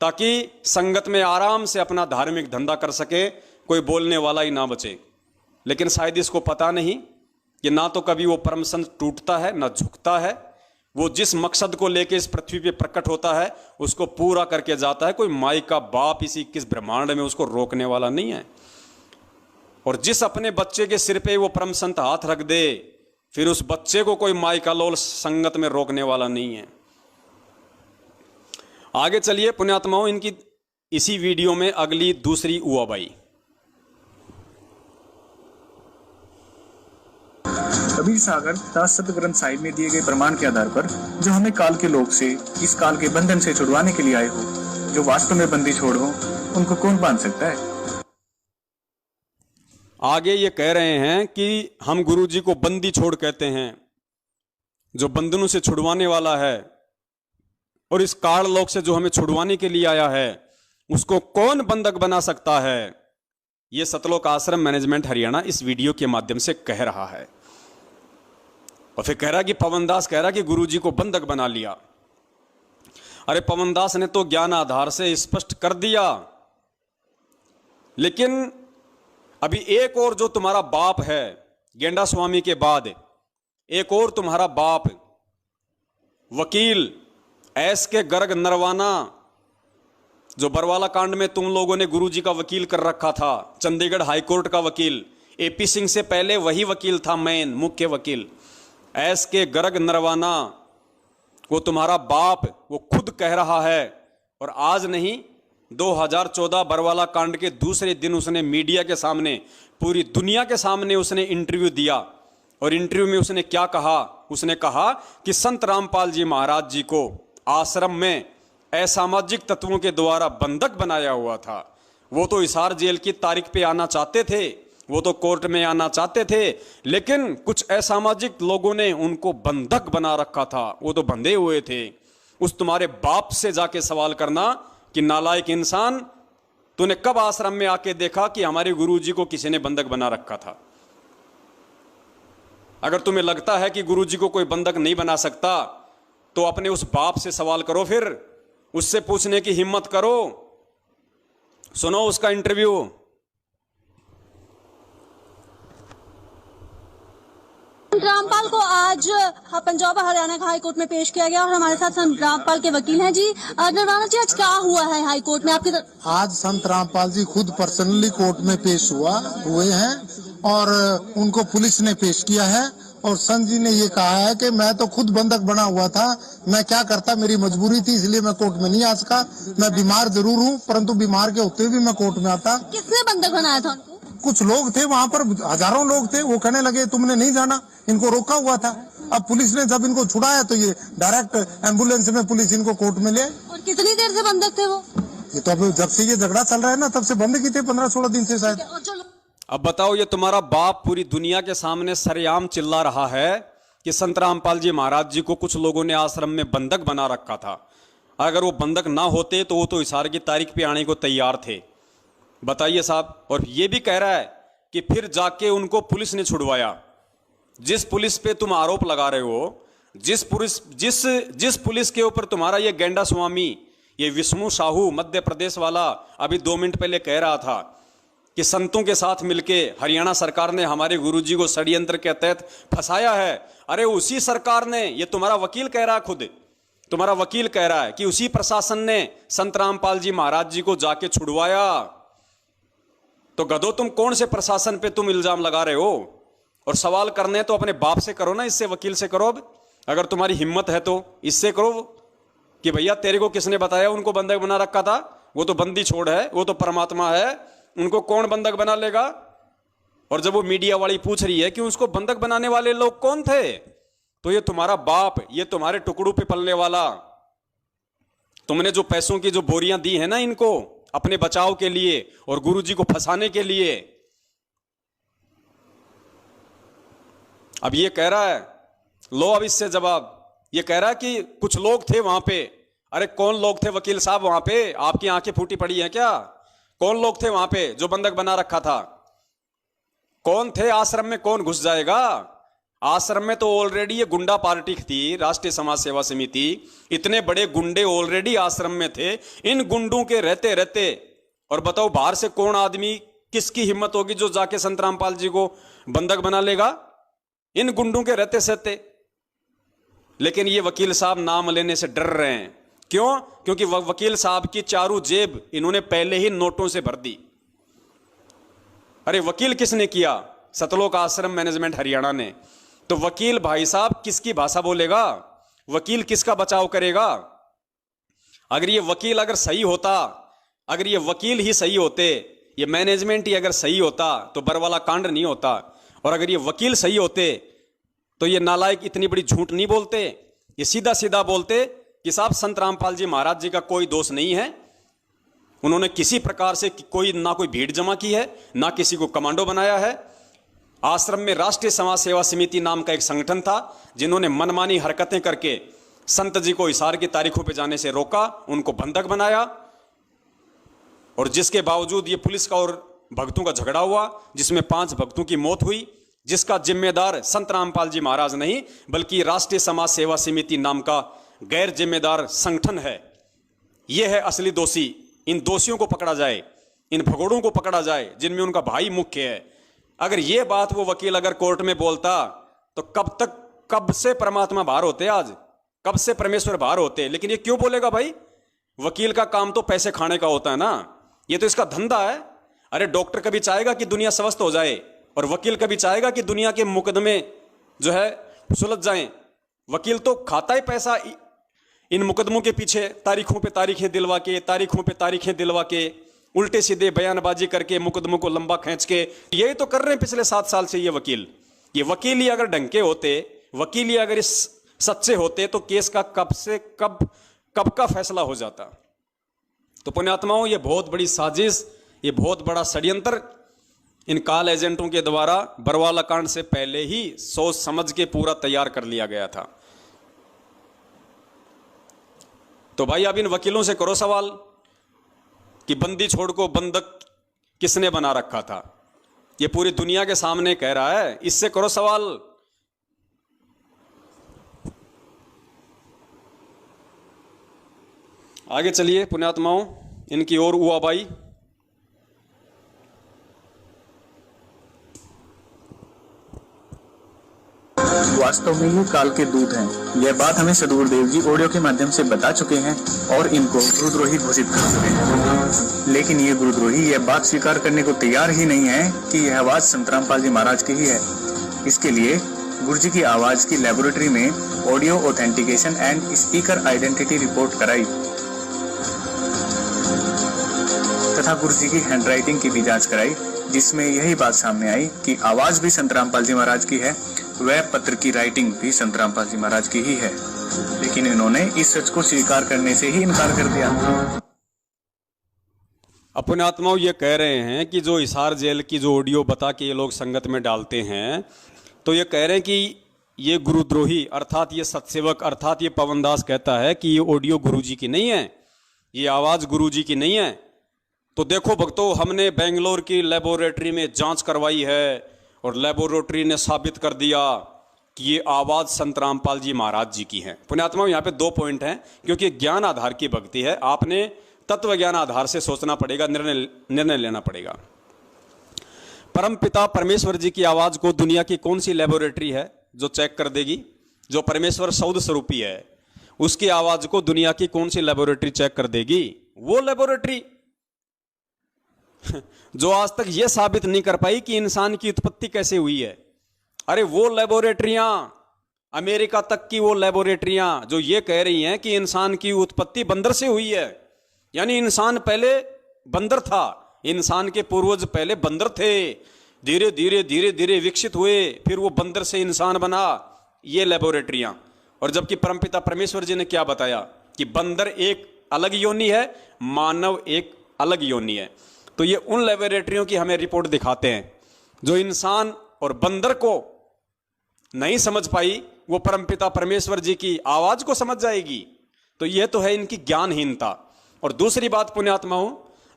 ताकि संगत में आराम से अपना धार्मिक धंधा कर सके, कोई बोलने वाला ही ना बचे। लेकिन शायद इसको पता नहीं कि ना तो कभी वो परम संत टूटता है ना झुकता है। वो जिस मकसद को लेके इस पृथ्वी पे प्रकट होता है उसको पूरा करके जाता है। कोई माई का बाप इसी किस ब्रह्मांड में उसको रोकने वाला नहीं है। और जिस अपने बच्चे के सिर पे वो परम संत हाथ रख दे, फिर उस बच्चे को कोई माई का लोल संगत में रोकने वाला नहीं है। आगे चलिए पुण्यात्माओं, इनकी इसी वीडियो में अगली दूसरी उआबाई। कबीर सागर तथा सत्य ग्रंथ साहिब में दिए गए प्रमाण के आधार पर जो हमें काल के लोक से, इस काल के बंधन से छुड़वाने के लिए आए हो, जो वास्तव में बंदी छोड़ हो, उनको कौन बांध सकता है। आगे ये कह रहे हैं कि हम गुरुजी को बंदी छोड़ कहते हैं, जो बंधनों से छुड़वाने वाला है, और इस काल लोक से जो हमें छुड़वाने के लिए आया है उसको कौन बंधक बना सकता है। ये सतलोक आश्रम मैनेजमेंट हरियाणा इस वीडियो के माध्यम से कह रहा है। और फिर कह रहा कि पवनदास कह रहा कि गुरुजी को बंधक बना लिया। अरे पवनदास ने तो ज्ञान आधार से स्पष्ट कर दिया, लेकिन अभी एक और जो तुम्हारा बाप है गेंडा स्वामी के बाद, एक और तुम्हारा बाप वकील एस के गर्ग नरवाना, जो बरवाला कांड में तुम लोगों ने गुरुजी का वकील कर रखा था, चंडीगढ़ हाईकोर्ट का वकील, एपी सिंह से पहले वही वकील था, मेन मुख्य वकील एस के गर्ग नरवाना, वो तुम्हारा बाप वो खुद कह रहा है। और आज नहीं, 2014 बरवाला कांड के दूसरे दिन उसने मीडिया के सामने, पूरी दुनिया के सामने उसने इंटरव्यू दिया। और इंटरव्यू में उसने क्या कहा? उसने कहा कि संत रामपाल जी महाराज जी को आश्रम में असामाजिक तत्वों के द्वारा बंधक बनाया हुआ था। वो तो हिसार जेल की तारीख पे आना चाहते थे, वो तो कोर्ट में आना चाहते थे, लेकिन कुछ असामाजिक लोगों ने उनको बंधक बना रखा था, वो तो बंधे हुए थे। उस तुम्हारे बाप से जाके सवाल करना कि नालायक इंसान, तूने कब आश्रम में आके देखा कि हमारे गुरुजी को किसी ने बंधक बना रखा था? अगर तुम्हें लगता है कि गुरुजी को कोई बंधक नहीं बना सकता, तो अपने उस बाप से सवाल करो, फिर उससे पूछने की हिम्मत करो। सुनो उसका इंटरव्यू। संत रामपाल को आज पंजाब हरियाणा हाई कोर्ट में पेश किया गया और हमारे साथ संत रामपाल के वकील हैं जी। नरवाना जी, आज क्या हुआ है हाई कोर्ट में आपके? आज संत रामपाल जी खुद पर्सनली कोर्ट में पेश हुए हैं और उनको पुलिस ने पेश किया है। और संत जी ने ये कहा है कि मैं तो खुद बंधक बना हुआ था, मैं क्या करता, मेरी मजबूरी थी, इसलिए मैं कोर्ट में नहीं आ सका। मैं बीमार जरूर हूँ, परंतु बीमार के होते भी मैं कोर्ट में आता। किसने बंधक बनाया था उनको? कुछ लोग थे वहाँ पर, हजारों लोग थे, वो कहने लगे तुमने नहीं जाना, इनको रोका हुआ था। अब पुलिस ने जब इनको छुड़ाया तो ये डायरेक्ट एम्बुलेंस में पुलिस इनको कोर्ट में ले। और कितनी देर से बंधक थे वो? ये तो अब जब से ये झगड़ा चल रहा है ना, तब से बंद की थे, 15-16 दिन से शायद। अब बताओ, ये तुम्हारा बाप पूरी दुनिया के सामने सरेआम चिल्ला रहा है कि संत रामपाल जी महाराज जी को कुछ लोगों ने आश्रम में बंधक बना रखा था। अगर वो बंधक ना होते तो वो तो हिसार की तारीख पे आने को तैयार थे। बताइए साहब। और ये भी कह रहा है कि फिर जाके उनको पुलिस ने छुड़वाया। जिस पुलिस पे तुम आरोप लगा रहे हो, जिस पुलिस के ऊपर तुम्हारा ये गेंडा स्वामी, ये विष्णु साहू मध्य प्रदेश वाला अभी 2 मिनट पहले कह रहा था कि संतों के साथ मिलके हरियाणा सरकार ने हमारे गुरुजी को षड्यंत्र के तहत फंसाया है। अरे उसी सरकार ने, ये तुम्हारा वकील कह रहा है, खुद तुम्हारा वकील कह रहा है कि उसी प्रशासन ने संत रामपाल जी महाराज जी को जाके छुड़वाया। तो गधो, तुम कौन से प्रशासन पे तुम इल्जाम लगा रहे हो? और सवाल करने हैं तो अपने बाप से करो ना, इससे वकील से करो। अब अगर तुम्हारी हिम्मत है तो इससे करो कि भैया तेरे को किसने बताया उनको बंधक बना रखा था, वो तो बंदी छोड़ है, वो तो परमात्मा है, उनको कौन बंधक बना लेगा। और जब वो मीडिया वाली पूछ रही है कि उसको बंधक बनाने वाले लोग कौन थे, तो ये तुम्हारा बाप, ये तुम्हारे टुकड़ों पे पलने वाला, तुमने जो पैसों की जो बोरियां दी है ना इनको अपने बचाव के लिए और गुरुजी को फंसाने के लिए। अब ये कह रहा है, लो अब इससे जवाब, ये कह रहा है कि कुछ लोग थे वहां पे। अरे कौन लोग थे वकील साहब वहां पे? आपकी आंखें फूटी पड़ी हैं क्या? कौन लोग थे वहां पे जो बंधक बना रखा था? कौन थे? आश्रम में कौन घुस जाएगा? आश्रम में तो ऑलरेडी ये गुंडा पार्टी थी, राष्ट्रीय समाज सेवा समिति, इतने बड़े गुंडे ऑलरेडी आश्रम में थे। इन गुंडों के रहते रहते, और बताओ बाहर से कौन आदमी, किसकी हिम्मत होगी जो जाके संत रामपाल जी को बंधक बना लेगा? इन गुंडों के रहते सहते। लेकिन ये वकील साहब नाम लेने से डर रहे हैं। क्यों? क्योंकि वकील साहब की चारों जेब इन्होंने पहले ही नोटों से भर दी। अरे वकील किसने किया? सतलोक आश्रम मैनेजमेंट हरियाणा ने। तो वकील भाई साहब किसकी भाषा बोलेगा? वकील किसका बचाव करेगा? अगर ये वकील अगर सही होता, अगर ये वकील ही सही होते, ये मैनेजमेंट ही अगर सही होता तो बरवाला कांड नहीं होता। और अगर ये वकील सही होते तो ये नालायक इतनी बड़ी झूठ नहीं बोलते। ये सीधा सीधा बोलते कि साहब संत रामपाल जी महाराज जी का कोई दोष नहीं है, उन्होंने किसी प्रकार से कोई ना कोई भीड़ जमा की है, ना किसी को कमांडो बनाया है। आश्रम में राष्ट्रीय समाज सेवा समिति नाम का एक संगठन था जिन्होंने मनमानी हरकतें करके संत जी को इशार की तारीखों पर जाने से रोका, उनको बंधक बनाया, और जिसके बावजूद ये पुलिस का और भक्तों का झगड़ा हुआ जिसमें 5 भक्तों की मौत हुई, जिसका जिम्मेदार संत रामपाल जी महाराज नहीं बल्कि राष्ट्रीय समाज सेवा समिति नाम का गैर जिम्मेदार संगठन है। यह है असली दोषी। इन दोषियों को पकड़ा जाए, इन भगोड़ों को पकड़ा जाए जिनमें उनका भाई मुख्य है। अगर यह बात वो वकील अगर कोर्ट में बोलता तो कब से परमात्मा बाहर होते, आज कब से परमेश्वर बाहर होते। लेकिन ये क्यों बोलेगा भाई? वकील का काम तो पैसे खाने का होता है ना, ये तो इसका धंधा है। अरे डॉक्टर कभी चाहेगा कि दुनिया स्वस्थ हो जाए, और वकील कभी चाहेगा कि दुनिया के मुकदमे जो है सुलझ जाएं। वकील तो खाता ही पैसा इन मुकदमों के पीछे, तारीखों पे तारीखें दिलवा के, तारीखों पे तारीखें दिलवा के, उल्टे सीधे बयानबाजी करके मुकदमों को लंबा खींच के, यही तो कर रहे हैं पिछले 7 साल से ये वकील। ये वकील ही अगर ढंग के होते, वकील ही अगर इस सच्चे होते तो केस का कब का फैसला हो जाता। तो पुण्यात्माओं, ये बहुत बड़ी साजिश, ये बहुत बड़ा षड्यंत्र इन काल एजेंटों के द्वारा बरवाला कांड से पहले ही सोच समझ के पूरा तैयार कर लिया गया था। तो भाई अब इन वकीलों से करो सवाल कि बंदी छोड़ को बंधक किसने बना रखा था। ये पूरी दुनिया के सामने कह रहा है, इससे करो सवाल। आगे चलिए पुण्यात्माओं, इनकी ओर उआबाई। वास्तव में ये काल के दूत हैं। यह बात हमें सदगुरुदेव जी ऑडियो के माध्यम से बता चुके हैं और इनको गुरुद्रोही घोषित कर चुके हैं। लेकिन ये गुरुद्रोही यह बात स्वीकार करने को तैयार ही नहीं है कि यह आवाज संत रामपाल जी महाराज की ही है। इसके लिए गुरुजी की आवाज की लेबोरेटरी में audio authentication and speaker identity report कराई तथा गुरुजी की हैंडराइटिंग की भी जांच कराई, जिसमें यही बात सामने आई कि आवाज भी संत रामपाल जी महाराज की है, वह पत्र की राइटिंग भी संत रामपाल जी महाराज की ही है। लेकिन इन्होंने इस सच को स्वीकार करने से ही इनकार कर दिया। अपने आत्माओं ये कह रहे हैं कि जो हिसार जेल की जो ऑडियो बता के ये लोग संगत में डालते हैं, तो ये कह रहे हैं कि ये गुरुद्रोही अर्थात ये सत्सेवक अर्थात ये पवनदास कहता है कि ये ऑडियो गुरुजी की नहीं है, ये आवाज गुरुजी की नहीं है। तो देखो भक्तों, हमने बेंगलोर की लेबोरेटरी में जांच करवाई है और लेबोरेटरी ने साबित कर दिया कि ये आवाज संत रामपाल जी महाराज जी की है। पुण्यात्माओं, यहाँ पे 2 पॉइंट हैं, क्योंकि ज्ञान आधार की भक्ति है, आपने तत्व ज्ञान आधार से सोचना पड़ेगा, निर्णय लेना पड़ेगा। परम पिता परमेश्वर जी की आवाज को दुनिया की कौन सी लेबोरेटरी है जो चेक कर देगी? जो परमेश्वर सौद स्वरूपी है उसकी आवाज को दुनिया की कौन सी लेबोरेटरी चेक कर देगी? वो लेबोरेटरी जो आज तक यह साबित नहीं कर पाई कि इंसान की उत्पत्ति कैसे हुई है। अरे वो लेबोरेटरियां, अमेरिका तक की वो लेबोरेटरियां जो ये कह रही हैं कि इंसान की उत्पत्ति बंदर से हुई है, यानी इंसान पहले बंदर था, इंसान के पूर्वज पहले बंदर थे, धीरे धीरे धीरे धीरे विकसित हुए, फिर वो बंदर से इंसान बना, ये लेबोरेटरियां। और जबकि परमपिता परमेश्वर जी ने क्या बताया कि बंदर एक अलग योनि है, मानव एक अलग योनि है। तो ये उन लेबोरेटरियों की हमें रिपोर्ट दिखाते हैं जो इंसान और बंदर को नहीं समझ पाई, वो परमपिता परमेश्वर जी की आवाज को समझ जाएगी। तो ये तो है इनकी ज्ञानहीनता। और दूसरी बात पुण्यात्माओं,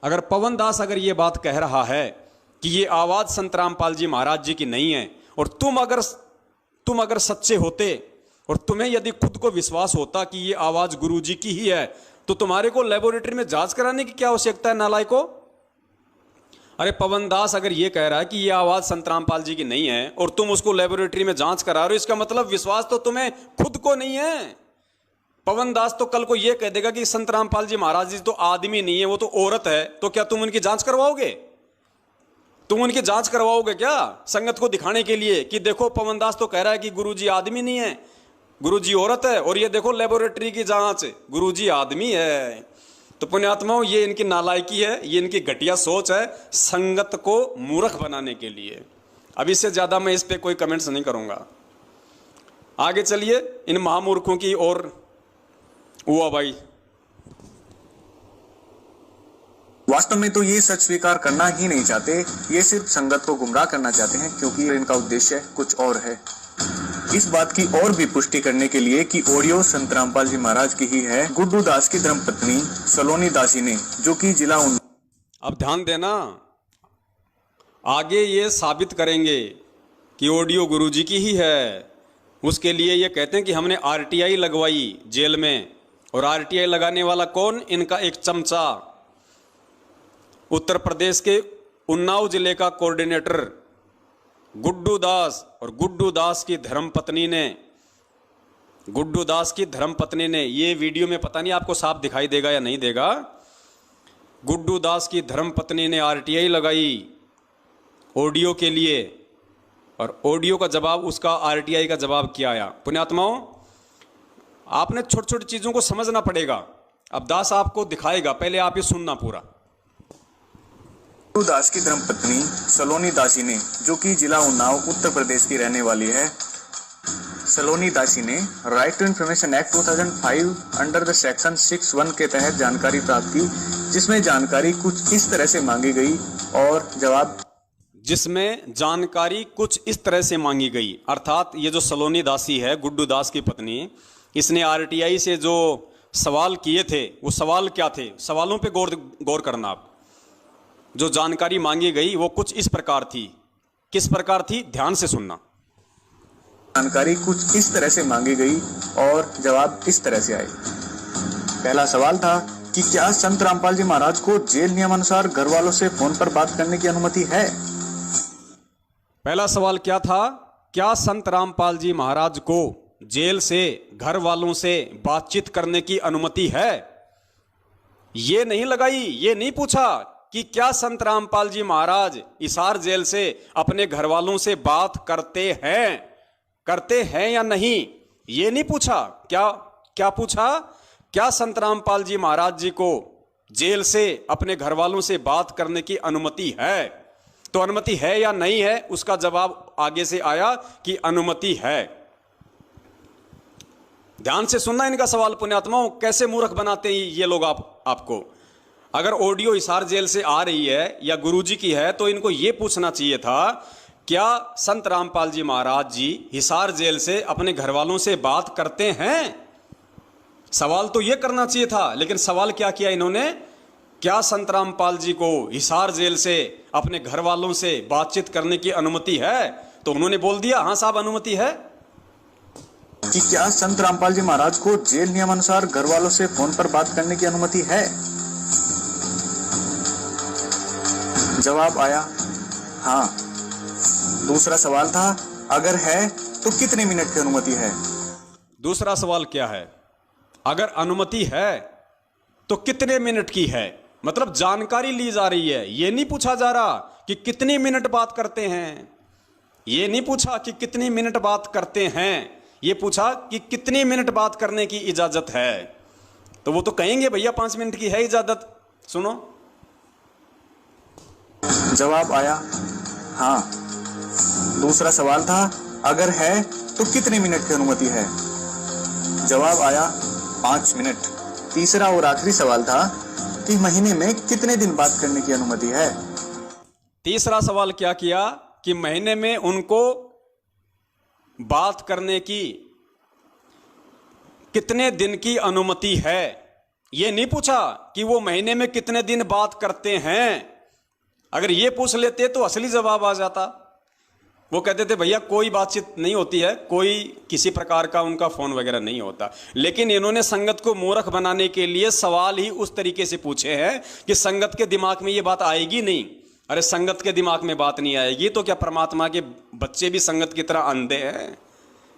अगर पवन दास अगर ये बात कह रहा है कि ये आवाज संत रामपाल जी महाराज जी की नहीं है, और तुम अगर सच्चे होते और तुम्हें यदि खुद को विश्वास होता कि ये आवाज गुरु जी की ही है, तो तुम्हारे को लेबोरेटरी में जांच कराने की क्या आवश्यकता है नालायको। अरे पवन दास अगर ये कह रहा है कि ये आवाज संत रामपाल जी की नहीं है और तुम उसको लेबोरेटरी में जांच करा रहे हो, इसका मतलब विश्वास तो तुम्हें खुद को नहीं है। पवन दास तो कल को ये कह देगा कि संत रामपाल जी महाराज जी तो आदमी नहीं है, वो तो औरत है, तो क्या तुम उनकी जांच करवाओगे? तुम उनकी जांच करवाओगे क्या संगत को दिखाने के लिए कि देखो पवन दास तो कह रहा है कि गुरुजी आदमी नहीं है, गुरुजी औरत है, और ये देखो लेबोरेटरी की जांच, गुरुजी आदमी है। तो पुण्यात्माओं, ये इनकी नालायकी है, ये इनकी घटिया सोच है संगत को मूर्ख बनाने के लिए। अब इससे ज्यादा मैं इस पे कोई कमेंट्स नहीं करूंगा। आगे चलिए इन महामूर्खों की और हुआ भाई। वास्तव में तो ये सच स्वीकार करना ही नहीं चाहते, ये सिर्फ संगत को गुमराह करना चाहते हैं, क्योंकि इनका उद्देश्य कुछ और है। इस बात की और भी पुष्टि करने के लिए कि ऑडियो संत रामपाल जी महाराज की ही है, गुड्डू दास की धर्मपत्नी सलोनी दासी ने, जो कि जिला अब ध्यान देना, आगे ये साबित करेंगे कि ऑडियो गुरुजी की ही है। उसके लिए ये कहते हैं कि हमने आरटीआई लगवाई जेल में, और आरटीआई लगाने वाला कौन? इनका एक चमचा, उत्तर प्रदेश के उन्नाव जिले का कोऑर्डिनेटर गुड्डू दास। और गुड्डू दास की धर्मपत्नी ने, ये वीडियो में पता नहीं आपको साफ दिखाई देगा या नहीं देगा, गुड्डू दास की धर्मपत्नी ने आरटीआई लगाई ऑडियो के लिए, और ऑडियो का जवाब, उसका आरटीआई का जवाब क्या आया? पुण्यात्माओं, आपने छोटी छोटी चीजों को समझना पड़ेगा। अब दास आपको दिखाएगा, पहले आप ये सुनना पूरा। गुड्डू दास की धर्मपत्नी सलोनी दासी ने, जो कि जिला उन्नाव उत्तर प्रदेश की रहने वाली है, सलोनी दासी ने right to information act 2005 under the section 6(1) के तहत जानकारी प्राप्त की, जिसमें जानकारी कुछ इस तरह से मांगी गई और जवाब जिसमें जानकारी कुछ इस तरह से मांगी गई। अर्थात ये जो सलोनी दासी है, गुड्डू दास की पत्नी, इसने आरटीआई से जो सवाल किए थे, वो सवाल क्या थे? सवालों पे गौर करना आप। जो जानकारी मांगी गई वो कुछ इस प्रकार थी। किस प्रकार थी? ध्यान से सुनना। जानकारी कुछ इस तरह से मांगी गई और जवाब इस तरह से आए। पहला सवाल था कि क्या संत रामपाल जी महाराज को जेल नियमानुसार घर वालों से फोन पर बात करने की अनुमति है? पहला सवाल क्या था? क्या संत रामपाल जी महाराज को जेल से घर वालों से बातचीत करने की अनुमति है? ये नहीं लगाई, ये नहीं पूछा कि क्या संत रामपाल जी महाराज हिसार जेल से अपने घर वालों से बात करते हैं या नहीं, ये नहीं पूछा। क्या पूछा? क्या संत रामपाल जी महाराज जी को जेल से अपने घर वालों से बात करने की अनुमति है? तो अनुमति है या नहीं है, उसका जवाब आगे से आया कि अनुमति है। ध्यान से सुनना इनका सवाल पुण्यात्माओं, कैसे मूर्ख बनाते हैं ये लोग आपको। अगर ऑडियो हिसार जेल से आ रही है या गुरुजी की है, तो इनको यह पूछना चाहिए था, क्या संत रामपाल जी महाराज जी हिसार जेल से अपने घर वालों से बात करते हैं? सवाल तो यह करना चाहिए था, लेकिन सवाल क्या किया इन्होंने? क्या संत रामपाल जी को हिसार जेल से अपने घर वालों से बातचीत करने की अनुमति है? तो उन्होंने बोल दिया, हाँ साहब अनुमति है। कि क्या संत रामपाल जी महाराज को जेल नियमानुसार घर वालों से फोन पर बात करने की अनुमति है? जवाब आया हाँ। दूसरा सवाल था, अगर है तो कितने मिनट की अनुमति है? दूसरा सवाल क्या है? अगर अनुमति है तो कितने मिनट की है? मतलब जानकारी ली जा रही है, यह नहीं पूछा जा रहा कि कितने मिनट बात करते हैं। ये नहीं पूछा कि कितनी मिनट बात करते हैं, ये पूछा कि कितनी मिनट बात करने की इजाजत है। तो वो तो कहेंगे भैया 5 मिनट की है इजाजत। सुनो जवाब आया हाँ। दूसरा सवाल था अगर है तो कितने मिनट की अनुमति है? जवाब आया 5 मिनट। तीसरा और आखिरी सवाल था कि महीने में कितने दिन बात करने की अनुमति है? तीसरा सवाल क्या किया कि महीने में उनको बात करने की कितने दिन की अनुमति है। यह नहीं पूछा कि वो महीने में कितने दिन बात करते हैं। अगर ये पूछ लेते तो असली जवाब आ जाता। वो कहते थे भैया कोई बातचीत नहीं होती है, कोई किसी प्रकार का उनका फोन वगैरह नहीं होता। लेकिन इन्होंने संगत को मूर्ख बनाने के लिए सवाल ही उस तरीके से पूछे हैं कि संगत के दिमाग में ये बात आएगी नहीं। अरे संगत के दिमाग में बात नहीं आएगी तो क्या परमात्मा के बच्चे भी संगत की तरह अंधे हैं?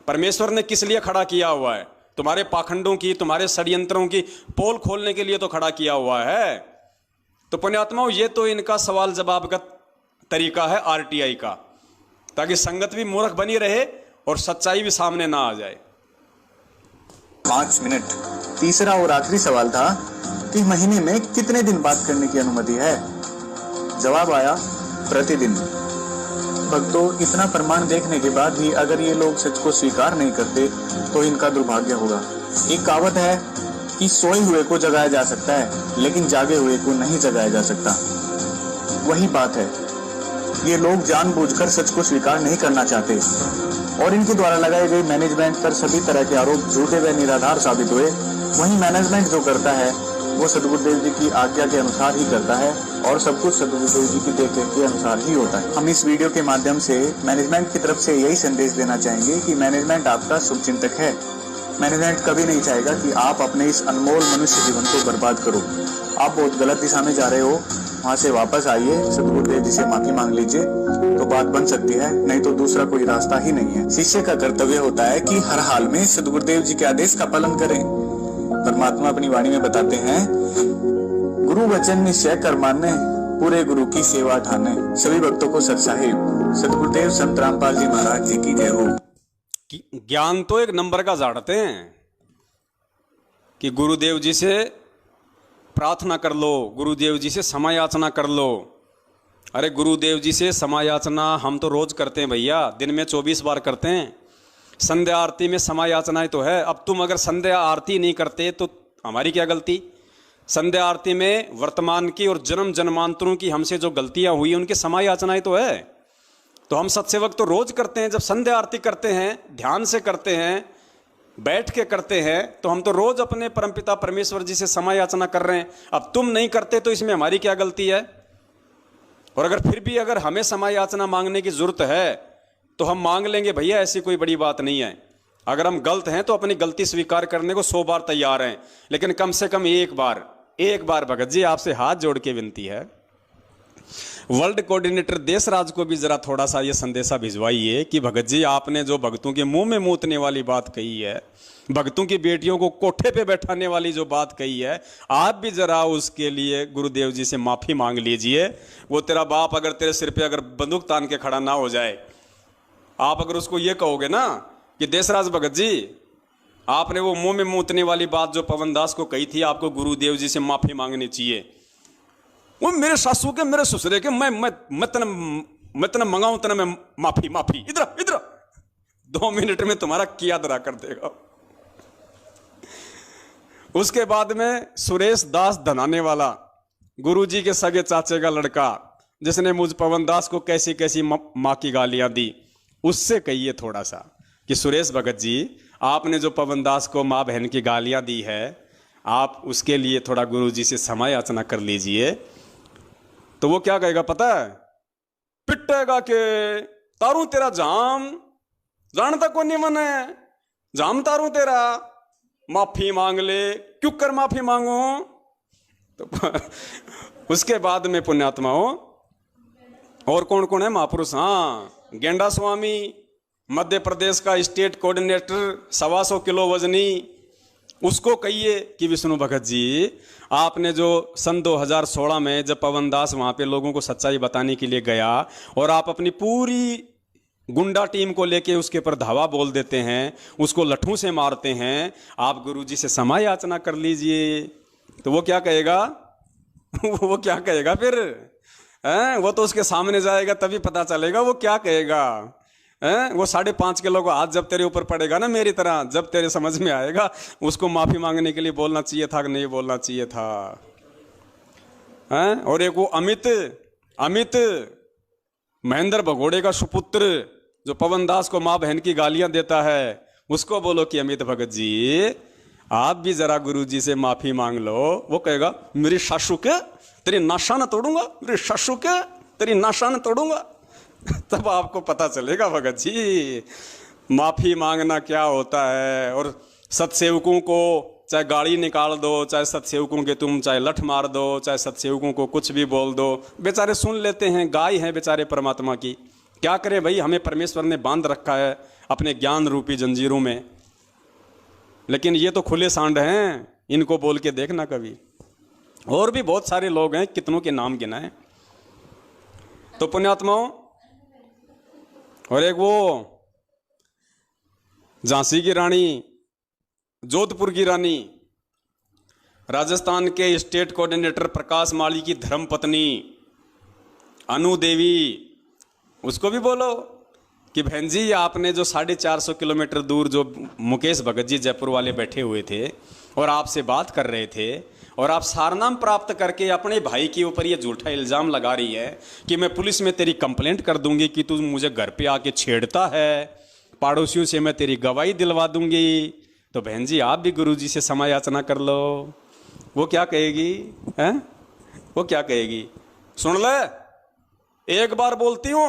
परमेश्वर ने किस लिए खड़ा किया हुआ है? तुम्हारे पाखंडों की, तुम्हारे षड्यंत्रों की पोल खोलने के लिए तो खड़ा किया हुआ है। तो पुण्यात्माओं, ये तो इनका सवाल जवाब का तरीका है आरटीआई का, ताकि संगत भी मूर्ख बनी रहे और सच्चाई भी सामने ना आ जाए। 5 मिनट। तीसरा और आखिरी सवाल था कि महीने में कितने दिन बात करने की अनुमति है? जवाब आया प्रतिदिन। भक्तों, इतना प्रमाण देखने के बाद भी अगर ये लोग सच को स्वीकार नहीं करते तो इनका दुर्भाग्य होगा। एक कहावत है कि सोए हुए को जगाया जा सकता है लेकिन जागे हुए को नहीं जगाया जा सकता। वही बात है, ये लोग जानबूझकर सच को स्वीकार नहीं करना चाहते और इनके द्वारा लगाए गए मैनेजमेंट पर सभी तरह के आरोप झूठे व निराधार साबित हुए। वही मैनेजमेंट जो करता है वो सद्गुरुदेव जी की आज्ञा के अनुसार ही करता है और सब कुछ सद्गुरुदेव जी की देखरेख के अनुसार ही होता है। हम इस वीडियो के माध्यम से मैनेजमेंट की तरफ से यही संदेश देना चाहेंगे कि मैनेजमेंट आपका शुभचिंतक है। मैनेजमेंट कभी नहीं चाहेगा कि आप अपने इस अनमोल मनुष्य जीवन को बर्बाद करो। आप बहुत गलत दिशा में जा रहे हो, वहाँ से वापस आइए, सद्गुरुदेव जी से माफी मांग लीजिए तो बात बन सकती है, नहीं तो दूसरा कोई रास्ता ही नहीं है। शिष्य का कर्तव्य होता है कि हर हाल में सद्गुरुदेव जी के आदेश का पालन करें। परमात्मा अपनी वाणी में बताते हैं, गुरु वचन निश्चय कर माने, पूरे गुरु की सेवा ठाने। सभी भक्तों को सत साहिब सद्गुरुदेव संत रामपाल जी महाराज जी की जय हो। ज्ञान तो एक नंबर का झाड़ते हैं कि गुरुदेव जी से प्रार्थना कर लो, गुरुदेव जी से क्षमा याचना कर लो। अरे गुरुदेव जी से क्षमा याचना हम तो रोज करते हैं भैया, दिन में 24 बार करते हैं। संध्या आरती में क्षमा याचनाएं तो है। अब तुम अगर संध्या आरती नहीं करते तो हमारी क्या गलती? संध्या आरती में वर्तमान की और जन्म जन्मांतरों की हमसे जो गलतियां हुई उनकी क्षमा याचनाएं तो है। तो हम सत्सेवक तो रोज करते हैं। जब संध्या आरती करते हैं, ध्यान से करते हैं, बैठ के करते हैं, तो हम तो रोज अपने परमपिता परमेश्वर जी से क्षमा याचना कर रहे हैं। अब तुम नहीं करते तो इसमें हमारी क्या गलती है? और अगर फिर भी अगर हमें क्षमा याचना मांगने की जरूरत है तो हम मांग लेंगे भैया, ऐसी कोई बड़ी बात नहीं है। अगर हम गलत हैं तो अपनी गलती स्वीकार करने को 100 बार तैयार हैं, लेकिन कम से कम एक बार भगत जी आपसे हाथ जोड़ के विनती है, वर्ल्ड कोऑर्डिनेटर देशराज को भी जरा थोड़ा सा ये संदेशा भिजवाइए कि भगत जी आपने जो भक्तों के मुंह में मूतने वाली बात कही है, भक्तों की बेटियों को कोठे पे बैठाने वाली जो बात कही है, आप भी जरा उसके लिए गुरुदेव जी से माफी मांग लीजिए। वो तेरा बाप अगर तेरे सिर पे अगर बंदूक तान के खड़ा ना हो जाए, आप अगर उसको ये कहोगे ना कि देशराज भगत जी आपने वो मुंह में मूतने वाली बात जो पवन दास को कही थी, आपको गुरुदेव जी से माफी मांगनी चाहिए। वो मेरे सासू के, मेरे ससुरे के, मैं तना मंगाऊं तना मैं माफी इधर 2 मिनट में तुम्हारा किया दरा कर देगा। उसके बाद में सुरेश दास धनाने वाला, गुरुजी के सगे चाचे का लड़का, जिसने मुझ पवन दास को कैसी कैसी माँ की गालियां दी, उससे कहिए थोड़ा सा कि सुरेश भगत जी आपने जो पवन दास को माँ बहन की गालियां दी है, आप उसके लिए थोड़ा गुरुजी से क्षमा याचना कर लीजिए। तो वो क्या कहेगा पता है? पिटेगा के तारू तेरा जाम जानता को नहीं मने जाम तारू तेरा, माफी मांग ले। क्यों कर माफी मांगो? तो उसके बाद में पुण्यात्माओं और कौन कौन है महापुरुष? हाँ, गेंडा स्वामी, मध्य प्रदेश का स्टेट कोऑर्डिनेटर, 125 किलो वजनी, उसको कहिए कि विष्णु भगत जी आपने जो सन 2016 में जब पवन दास वहाँ पे लोगों को सच्चाई बताने के लिए गया और आप अपनी पूरी गुंडा टीम को लेके उसके पर धावा बोल देते हैं, उसको लठों से मारते हैं। आप गुरुजी से क्षमा याचना कर लीजिए, तो वो क्या कहेगा? वो क्या कहेगा फिर? वो तो उसके सामने जाएगा तभी पता चलेगा वो क्या कहेगा। वो 5.5 किलो का हाथ जब तेरे ऊपर पड़ेगा ना मेरी तरह, जब तेरे समझ में आएगा उसको माफी मांगने के लिए बोलना चाहिए था कि नहीं बोलना चाहिए था। और एक वो अमित महेंद्र भगोड़े का सुपुत्र जो पवन दास को माँ बहन की गालियां देता है, उसको बोलो कि अमित भगत जी आप भी जरा गुरुजी से माफी मांग लो। वो कहेगा मेरी सासू के तेरी नाशान तोड़ूंगा, मेरी सासू के तेरी नाशान तोड़ूंगा। तब आपको पता चलेगा भगत जी माफी मांगना क्या होता है। और सत्सेवकों को चाहे गाड़ी निकाल दो, चाहे सत्सेवकों के तुम चाहे लठ मार दो, चाहे सत्सेवकों को कुछ भी बोल दो, बेचारे सुन लेते हैं। गाय हैं बेचारे परमात्मा की, क्या करें भाई, हमें परमेश्वर ने बांध रखा है अपने ज्ञान रूपी जंजीरों में। लेकिन ये तो खुले सांड हैं, इनको बोल के देखना कभी। और भी बहुत सारे लोग हैं, कितनों के नाम गिनाएं। तो पुण्यात्माओं, और एक वो झांसी की रानी, जोधपुर की रानी, राजस्थान के स्टेट कोऑर्डिनेटर प्रकाश माली की धर्मपत्नी अनु देवी, उसको भी बोलो कि बहन जी आपने जो 450 किलोमीटर दूर जो मुकेश भगत जी जयपुर वाले बैठे हुए थे और आपसे बात कर रहे थे, और आप सारनाम प्राप्त करके अपने भाई के ऊपर ये झूठा इल्जाम लगा रही है कि मैं पुलिस में तेरी कंप्लेंट कर दूंगी कि तू मुझे घर पे आके छेड़ता है, पड़ोसियों से मैं तेरी गवाही दिलवा दूंगी। तो बहन जी आप भी गुरुजी से क्षमा याचना कर लो। वो क्या कहेगी? हैं? वो क्या कहेगी? सुन ले, एक बार बोलती हूं,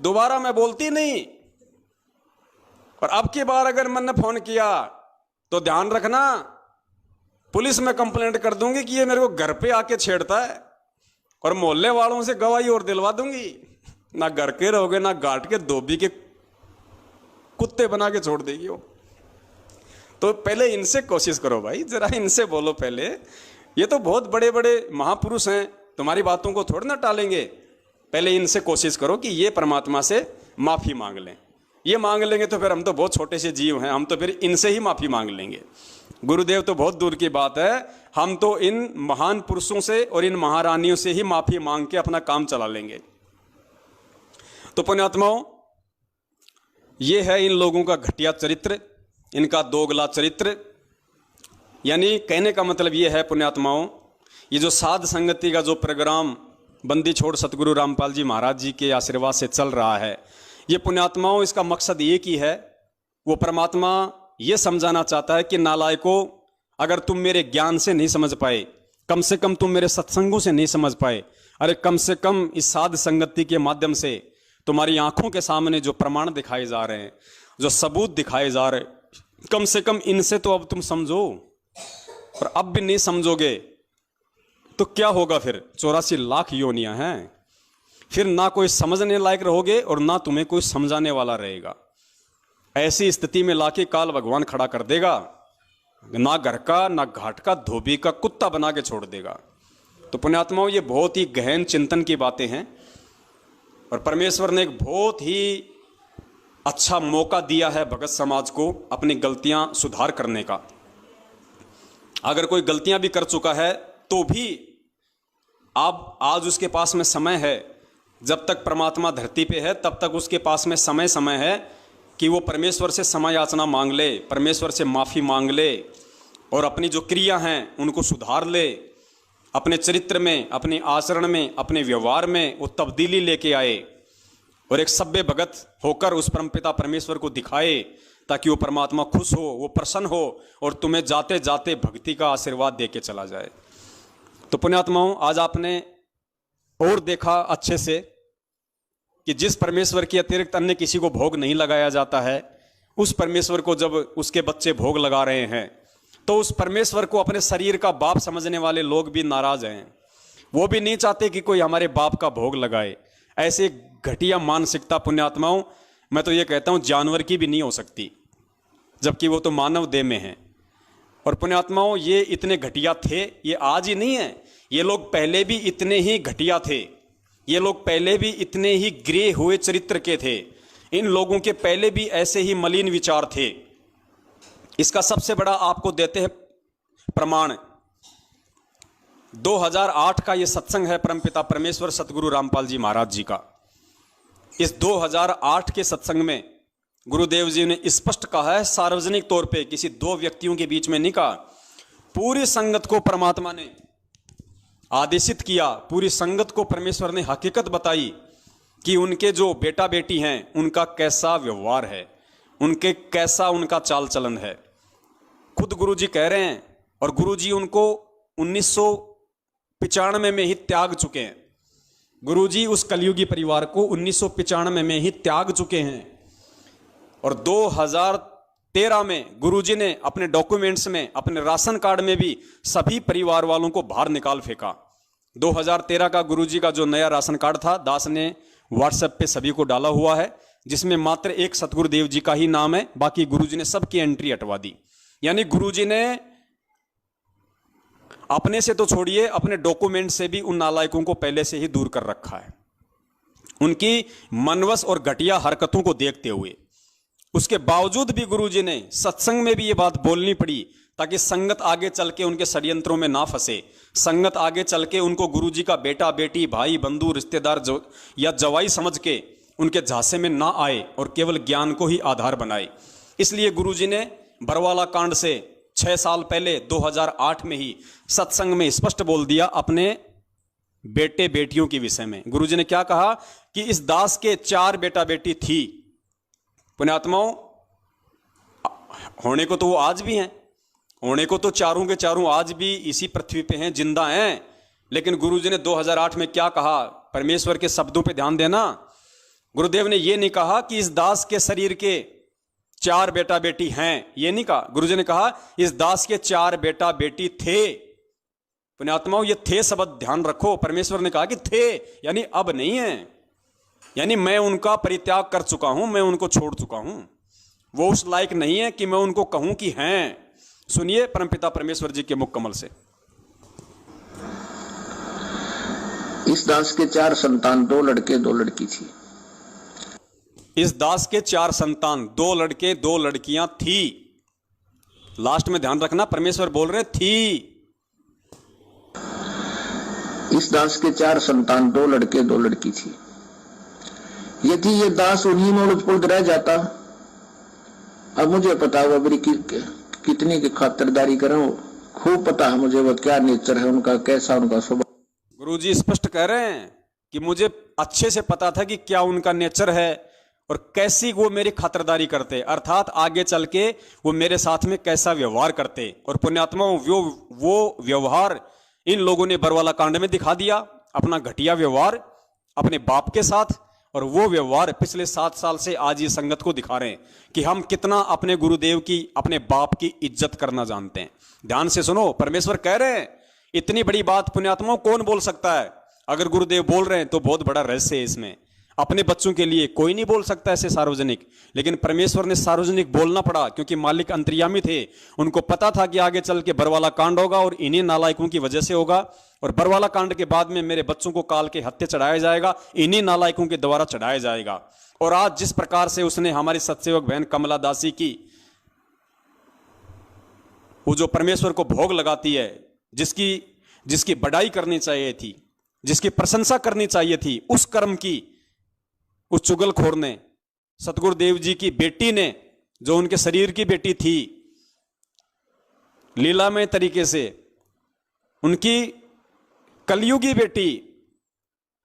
दोबारा मैं बोलती नहीं, और अब की बार अगर मैंने फोन किया तो ध्यान रखना पुलिस में कंप्लेंट कर दूंगी कि ये मेरे को घर पे आके छेड़ता है, और मोहल्ले वालों से गवाही और दिलवा दूंगी। ना घर के रहोगे ना घाट के धोबी के कुत्ते बना के छोड़ देगी वो। तो पहले इनसे कोशिश करो भाई, जरा इनसे बोलो पहले। ये तो बहुत बड़े बड़े महापुरुष हैं, तुम्हारी बातों को थोड़ा ना टालेंगे। पहले इनसे कोशिश करो कि ये परमात्मा से माफी मांग लें। ये मांग लेंगे तो फिर हम तो बहुत छोटे से जीव हैं, हम तो फिर इनसे ही माफी मांग लेंगे। गुरुदेव तो बहुत दूर की बात है, हम तो इन महान पुरुषों से और इन महारानियों से ही माफी मांग के अपना काम चला लेंगे। तो पुण्यात्माओं, ये है इन लोगों का घटिया चरित्र, इनका दोगला चरित्र। यानी कहने का मतलब ये है पुण्यात्माओं, ये जो साध संगति का जो प्रोग्राम बंदी छोड़ सतगुरु रामपाल जी महाराज जी के आशीर्वाद से चल रहा है, ये पुण्यात्माओं इसका मकसद एक ही है। वो परमात्मा ये समझाना चाहता है कि नालायकों, अगर तुम मेरे ज्ञान से नहीं समझ पाए, कम से कम तुम मेरे सत्संगों से नहीं समझ पाए, अरे कम से कम इस साध संगति के माध्यम से तुम्हारी आंखों के सामने जो प्रमाण दिखाए जा रहे हैं, जो सबूत दिखाए जा रहे, कम से कम इनसे तो अब तुम समझो। और अब भी नहीं समझोगे तो क्या होगा फिर? 84 लाख योनियां हैं, फिर ना कोई समझने लायक रहोगे और ना तुम्हें कोई समझाने वाला रहेगा। ऐसी स्थिति में लाके काल भगवान खड़ा कर देगा, ना घर का ना घाट का धोबी का कुत्ता बना के छोड़ देगा। तो पुण्यात्माओं, ये बहुत ही गहन चिंतन की बातें हैं, और परमेश्वर ने एक बहुत ही अच्छा मौका दिया है भगत समाज को अपनी गलतियां सुधार करने का। अगर कोई गलतियां भी कर चुका है तो भी अब आज उसके पास में समय है, जब तक परमात्मा धरती पे है तब तक उसके पास में समय है कि वो परमेश्वर से क्षमा याचना मांग ले, परमेश्वर से माफ़ी मांग ले, और अपनी जो क्रिया हैं उनको सुधार ले, अपने चरित्र में, अपने आचरण में, अपने व्यवहार में वो तब्दीली लेके आए, और एक सभ्य भगत होकर उस परमपिता परमेश्वर को दिखाए, ताकि वो परमात्मा खुश हो, वो प्रसन्न हो, और तुम्हें जाते जाते भक्ति का आशीर्वाद दे के चला जाए। तो पुण्यात्माओं, आज आपने और देखा अच्छे से कि जिस परमेश्वर के अतिरिक्त अन्य किसी को भोग नहीं लगाया जाता है, उस परमेश्वर को जब उसके बच्चे भोग लगा रहे हैं तो उस परमेश्वर को अपने शरीर का बाप समझने वाले लोग भी नाराज हैं। वो भी नहीं चाहते कि कोई हमारे बाप का भोग लगाए। ऐसे घटिया मानसिकता पुण्यात्माओं, मैं तो ये कहता हूँ जानवर की भी नहीं हो सकती, जबकि वो तो मानव देह में है। और पुण्यात्माओं, ये इतने घटिया थे, ये आज ही नहीं है, ये लोग पहले भी इतने ही घटिया थे। ये लोग पहले भी इतने ही ग्रे हुए चरित्र के थे, इन लोगों के पहले भी ऐसे ही मलिन विचार थे। इसका सबसे बड़ा आपको देते हैं प्रमाण, 2008 का ये सत्संग है परमपिता परमेश्वर सतगुरु रामपाल जी महाराज जी का। इस 2008 के सत्संग में गुरुदेव जी ने स्पष्ट कहा है, सार्वजनिक तौर पे, किसी दो व्यक्तियों के बीच में नहीं कहा, पूरी संगत को परमात्मा ने आदेशित किया, पूरी संगत को परमेश्वर ने हकीकत बताई कि उनके जो बेटा बेटी हैं उनका कैसा व्यवहार है, उनके कैसा उनका चाल चलन है। खुद गुरुजी कह रहे हैं, और गुरुजी उनको 1995 में ही त्याग चुके हैं। गुरुजी उस कलयुगी परिवार को 1995 में ही त्याग चुके हैं, और 2013 में गुरुजी ने अपने डॉक्यूमेंट्स में, अपने राशन कार्ड में भी सभी परिवार वालों को बाहर निकाल फेंका। 2013 का गुरुजी का जो नया राशन कार्ड था, दास ने व्हाट्सएप पे सभी को डाला हुआ है, जिसमें मात्र एक सतगुरुदेव जी का ही नाम है, बाकी गुरुजी ने सबकी एंट्री हटवा दी। यानी गुरुजी ने अपने से तो छोड़िए, अपने डॉक्यूमेंट से भी उन नालायकों को पहले से ही दूर कर रखा है, उनकी मनवस और घटिया हरकतों को देखते हुए। उसके बावजूद भी गुरुजी ने सत्संग में भी ये बात बोलनी पड़ी, ताकि संगत आगे चल के उनके षड्यंत्रों में ना फंसे, संगत आगे चल के उनको गुरुजी का बेटा बेटी भाई बंधु रिश्तेदार या जवाई समझ के उनके झांसे में ना आए और केवल ज्ञान को ही आधार बनाए। इसलिए गुरुजी ने बरवाला कांड से 6 साल पहले 2008 में ही सत्संग में स्पष्ट बोल दिया अपने बेटे बेटियों के विषय में। गुरुजी ने क्या कहा कि इस दास के 4 बेटा बेटी थी, पुण्यात्माओं, होने को तो वो आज भी हैं, होने को तो चारों के चारों आज भी इसी पृथ्वी पे हैं, जिंदा हैं। लेकिन गुरुजी ने 2008 में क्या कहा, परमेश्वर के शब्दों पे ध्यान देना। गुरुदेव ने ये नहीं कहा कि इस दास के शरीर के 4 बेटा बेटी हैं, ये नहीं कहा। गुरुजी ने कहा इस दास के 4 बेटा बेटी थे। पुण्यात्माओं, ये थे शब्द ध्यान रखो। परमेश्वर ने कहा कि थे, यानी अब नहीं है, यानी मैं उनका परित्याग कर चुका हूं, मैं उनको छोड़ चुका हूं। वो उस लायक नहीं है कि मैं उनको कहूं कि हैं। सुनिए परमपिता परमेश्वर जी के मुख कमल से। इस दास के 4 संतान, 2 लड़के 2 लड़की थी। इस दास के 4 संतान, 2 लड़के 2 लड़कियां थी। लास्ट में ध्यान रखना, परमेश्वर बोल रहे थी। इस दास के 4 संतान, 2 लड़के 2 लड़की थी। यदि ये दास उन्हीं में उलझ रह जाता, अब मुझे पता हुआ मेरी कितनी की खातिरदारी करूं, खूब पता है मुझे वो क्या नेचर है उनका, कैसा उनका स्वभाव। गुरुजी स्पष्ट कह रहे हैं कि मुझे अच्छे से पता था कि क्या उनका नेचर है और कैसी वो मेरी खातिरदारी करते, अर्थात आगे चल के वो मेरे साथ में कैसा व्यवहार करते। और पुण्यात्माओं, वो व्यवहार इन लोगों ने बरवाला कांड में दिखा दिया, अपना घटिया व्यवहार अपने बाप के साथ। और वो व्यवहार पिछले 7 साल से आज ये संगत को दिखा रहे हैं कि हम कितना अपने गुरुदेव की, अपने बाप की इज्जत करना जानते हैं। ध्यान से सुनो, परमेश्वर कह रहे हैं इतनी बड़ी बात पुण्यात्माओं कौन बोल सकता है। अगर गुरुदेव बोल रहे हैं तो बहुत बड़ा रहस्य है इसमें। अपने बच्चों के लिए कोई नहीं बोल सकता ऐसे सार्वजनिक, लेकिन परमेश्वर ने सार्वजनिक बोलना पड़ा क्योंकि मालिक अंतर्यामी थे। उनको पता था कि आगे चल के बरवाला कांड होगा और इन्हीं नालायकों की वजह से होगा, और बरवाला कांड के बाद में मेरे बच्चों को काल के हत्या चढ़ाया जाएगा, इन्हीं नालायकों के द्वारा चढ़ाया जाएगा। और आज जिस प्रकार से उसने हमारी सत्सेवक बहन कमला दासी की, वो जो परमेश्वर को भोग लगाती है, जिसकी बड़ाई करनी चाहिए थी, जिसकी प्रशंसा करनी चाहिए थी, उस कर्म की उस चुगलखोर ने, सतगुरुदेव जी की बेटी ने, जो उनके शरीर की बेटी थी, लीलामय तरीके से उनकी कलयुगी बेटी,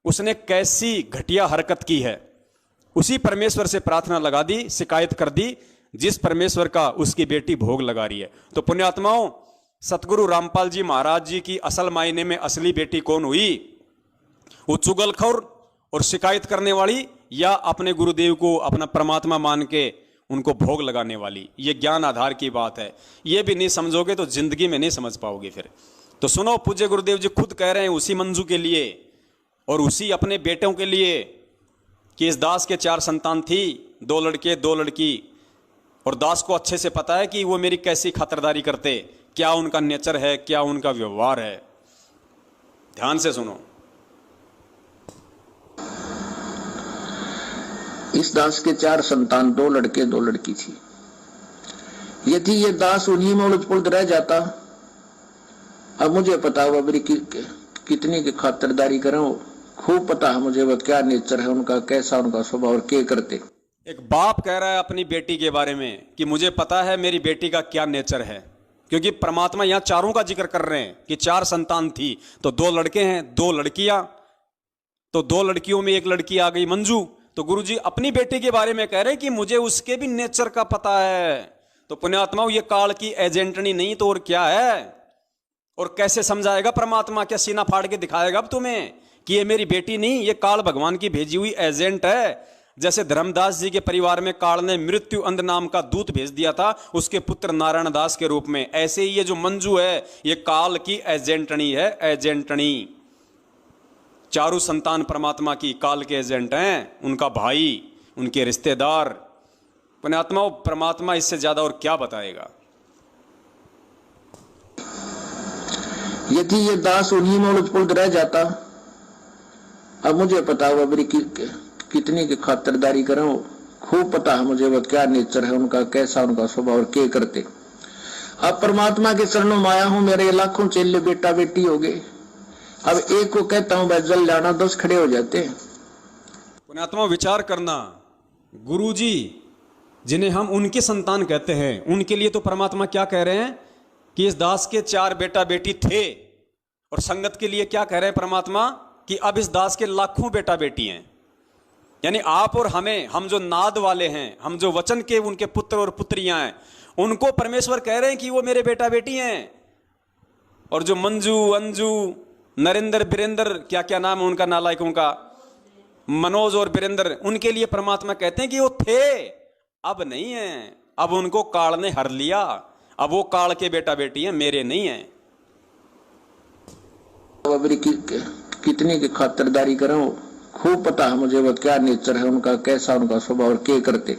उसने कैसी घटिया हरकत की है। उसी परमेश्वर से प्रार्थना लगा दी, शिकायत कर दी, जिस परमेश्वर का उसकी बेटी भोग लगा रही है। तो पुण्यात्माओं, सतगुरु रामपाल जी महाराज जी की असल मायने में असली बेटी कौन हुई? वो चुगलखोर और शिकायत करने वाली, या अपने गुरुदेव को अपना परमात्मा मान के उनको भोग लगाने वाली? ये ज्ञान आधार की बात है। ये भी नहीं समझोगे तो जिंदगी में नहीं समझ पाओगे फिर। तो सुनो, पूज्य गुरुदेव जी खुद कह रहे हैं उसी मंजू के लिए और उसी अपने बेटों के लिए कि इस दास के 4 संतान थी, 2 लड़के 2 लड़की, और दास को अच्छे से पता है कि वो मेरी कैसी खातिरदारी करते, क्या उनका नेचर है, क्या उनका व्यवहार है। ध्यान से सुनो। इस दास के 4 संतान, 2 लड़के 2 लड़की थी। यदि ये दास उन्हीं में उलझ पुलझ रह जाता, अब मुझे पता हुआ मेरी कितनी की खातिरदारी करें, वो खूब पता है मुझे वह क्या नेचर है उनका, कैसा उनका स्वभाव और क्या करते। एक बाप कह रहा है अपनी बेटी के बारे में कि मुझे पता है मेरी बेटी का क्या नेचर है, क्योंकि परमात्मा यहां चारों का जिक्र कर रहे हैं कि 4 संतान थी, तो 2 लड़के हैं, 2 लड़कियां, तो 2 लड़कियों में एक लड़की आ गई मंजू। तो गुरुजी अपनी बेटी के बारे में कह रहे हैं कि मुझे उसके भी नेचर का पता है। तो पुण्यात्माओं, ये काल की एजेंटनी नहीं तो और क्या है? और कैसे समझाएगा परमात्मा? क्या सीना फाड़ के दिखाएगा अब तुम्हें कि ये मेरी बेटी नहीं, ये काल भगवान की भेजी हुई एजेंट है। जैसे धर्मदास जी के परिवार में काल ने मृत्यु अंध नाम का दूत भेज दिया था उसके पुत्र नारायण दास के रूप में, ऐसे ही ये जो मंजू है ये काल की एजेंटनी है, एजेंटनी। चारों संतान परमात्मा की काल के एजेंट हैं, उनका भाई, उनके रिश्तेदार। पुण्यात्मा, परमात्मा इससे ज्यादा और क्या बताएगा? यदि ये दास उन्हीं में उलझ पुलझ रह जाता, अब मुझे पता हुआ मेरी कितनी की खातिरदारी करें, वो खूब पता है मुझे वह क्या नेचर है उनका, कैसा उनका स्वभाव और क्या करते। अब परमात्मा के चरणों में आया हूं, मेरे लाखों चेले बेटा बेटी हो गए। अब एक को कहता हूं भाई जल लाना, 10 खड़े हो जाते हैं। पुण्यात्मा, विचार करना, गुरुजी जिन्हें हम उनके संतान कहते हैं, उनके लिए तो परमात्मा क्या कह रहे हैं कि इस दास के 4 बेटा बेटी थे, और संगत के लिए क्या कह रहे हैं परमात्मा कि अब इस दास के लाखों बेटा बेटी हैं। यानी आप और हमें, हम जो नाद वाले हैं, हम जो वचन के उनके पुत्र और पुत्रियां हैं, उनको परमेश्वर कह रहे हैं कि वो मेरे बेटा बेटी हैं। और जो मंजू, अंजू, नरेंद्र, बीरेंद्र, क्या क्या नाम है उनका, नालायकों का, मनोज और बीरेंद्र, उनके लिए परमात्मा कहते हैं कि वो थे, अब नहीं है, अब उनको काल ने हर लिया, अब वो काल के बेटा बेटी हैं, मेरे नहीं हैं। कितनी की खातिरदारी करें, वो खूब पता है मुझे वह क्या नेचर है उनका, कैसा उनका स्वभाव और क्या करते।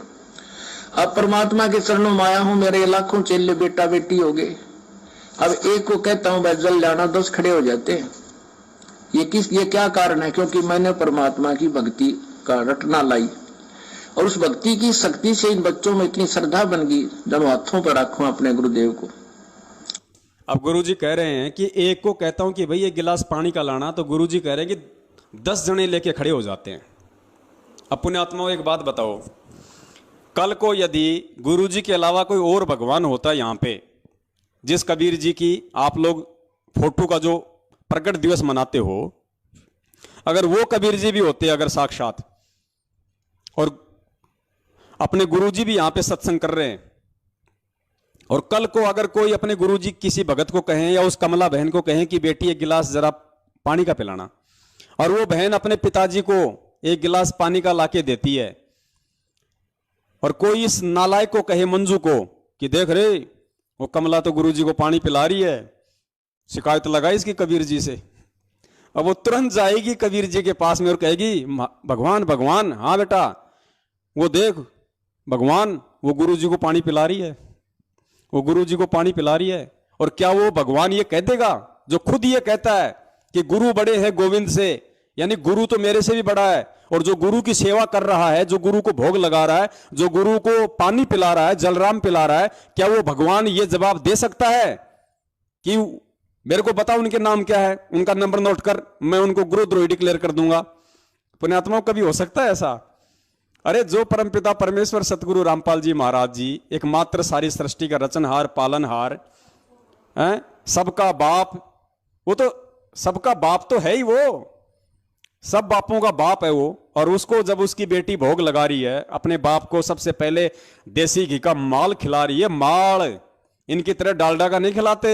अब परमात्मा के चरणों में आया हूं, मेरे लाखों चेले बेटा बेटी हो गए। अब एक को कहता हूं भाई जल लाना, 10 खड़े हो जाते हैं। ये क्या कारण है? क्योंकि मैंने परमात्मा की भक्ति का रटना लाई, और उस भक्ति की शक्ति से इन बच्चों में इतनी श्रद्धा बन गई, जब हाथों पर रखूं अपने गुरुदेव को। अब गुरुजी कह रहे हैं कि एक को कहता हूं कि भाई एक गिलास पानी का लाना, तो गुरुजी कह रहे हैं कि 10 जने लेके खड़े हो जाते हैं। अब पुण्यात्माओं, एक बात बताओ, कल को यदि गुरुजी के अलावा कोई और भगवान होता यहां पे, जिस कबीर जी की आप लोग फोटो का जो प्रकट दिवस मनाते हो, अगर वो कबीर जी भी होते अगर साक्षात, और अपने गुरुजी भी यहां पे सत्संग कर रहे हैं, और कल को अगर कोई अपने गुरुजी किसी भगत को कहें या उस कमला बहन को कहें कि बेटी एक गिलास जरा पानी का पिलाना, और वो बहन अपने पिताजी को एक गिलास पानी का लाके देती है, और कोई इस नालायक को कहे मंजू को कि देख रे वो कमला तो गुरुजी को पानी पिला रही है, शिकायत लगाई इसकी कबीर जी से, अब वो तुरंत जाएगी कबीर जी के पास में और कहेगी भगवान भगवान, हाँ बेटा वो देख भगवान वो गुरुजी को पानी पिला रही है, वो गुरुजी को पानी पिला रही है। और क्या वो भगवान ये कह देगा जो खुद ये कहता है कि गुरु बड़े हैं गोविंद से, यानी गुरु तो मेरे से भी बड़ा है, और जो गुरु की सेवा कर रहा है, जो गुरु को भोग लगा रहा है, जो गुरु को पानी पिला रहा है, जलराम पिला रहा है, क्या वो भगवान ये जवाब दे सकता है कि मेरे को बता उनके नाम क्या है, उनका नंबर नोट कर, मैं उनको गुरुद्रोही डिक्लेयर कर दूंगा? पुण्यात्माओं, कभी हो सकता है ऐसा? अरे जो परमपिता परमेश्वर सतगुरु रामपाल जी महाराज जी, एकमात्र सारी सृष्टि का रचनहार पालनहार हैं, सबका बाप, वो तो सबका बाप तो है ही, वो सब बापों का बाप है वो। और उसको जब उसकी बेटी भोग लगा रही है, अपने बाप को सबसे पहले देसी घी का माल खिला रही है, माल, इनकी तरह डालडा का नहीं खिलाते,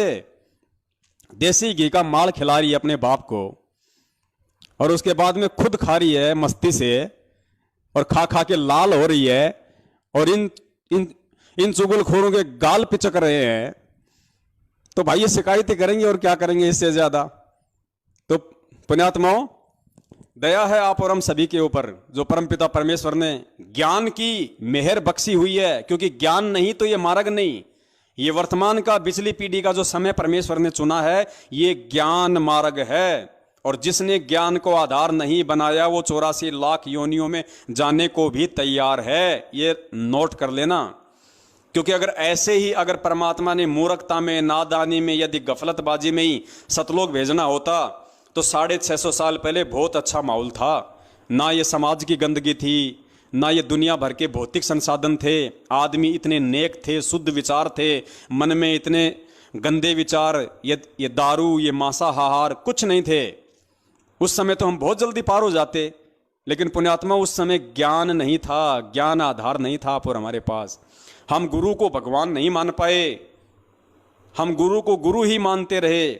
देसी घी का माल खिला रही है अपने बाप को, और उसके बाद में खुद खा रही है मस्ती से, और खा खा के लाल हो रही है, और इन चुगलखोरों के गाल पिचक रहे हैं। तो भाई ये शिकायतें करेंगे और क्या करेंगे इससे ज्यादा? तो पुण्यात्माओं, दया है आप और हम सभी के ऊपर, जो परमपिता परमेश्वर ने ज्ञान की मेहर बख्शी हुई है, क्योंकि ज्ञान नहीं तो ये मार्ग नहीं, ये वर्तमान का पिछली पीढ़ी का जो समय परमेश्वर ने चुना है, ये ज्ञान मार्ग है। और जिसने ज्ञान को आधार नहीं बनाया वो 84 लाख योनियों में जाने को भी तैयार है। ये नोट कर लेना, क्योंकि अगर ऐसे ही अगर परमात्मा ने मूर्खता में, नादानी में, यदि गफलतबाजी में ही सतलोक भेजना होता तो 650 साल पहले बहुत अच्छा माहौल था। ना ये समाज की गंदगी थी, ना ये दुनिया भर के भौतिक संसाधन थे, आदमी इतने नेक थे, शुद्ध विचार थे, मन में इतने गंदे विचार, ये दारू, ये मांसाहार कुछ नहीं थे। उस समय तो हम बहुत जल्दी पार हो जाते, लेकिन पुण्यात्मा उस समय ज्ञान नहीं था, ज्ञान आधार नहीं था और हमारे पास। हम गुरु को भगवान नहीं मान पाए, हम गुरु को गुरु ही मानते रहे।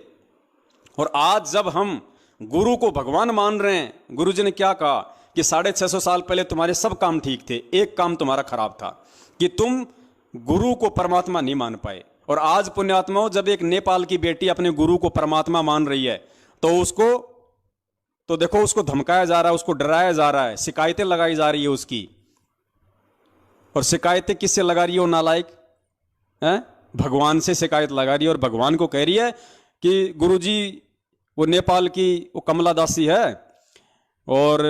और आज जब हम गुरु को भगवान मान रहे हैं, गुरु जी ने क्या कहा कि 650 साल पहले तुम्हारे सब काम ठीक थे, एक काम तुम्हारा खराब था कि तुम गुरु को परमात्मा नहीं मान पाए। और आज पुण्यात्माओं, जब एक नेपाल की बेटी अपने गुरु को परमात्मा मान रही है तो देखो उसको धमकाया जा रहा है, उसको डराया जा रहा है, शिकायतें लगाई जा रही है उसकी। और शिकायतें किससे लगा रही है वो नालायक? भगवान से शिकायत लगा रही है और भगवान को कह रही है कि गुरुजी वो नेपाल की वो कमला दासी है और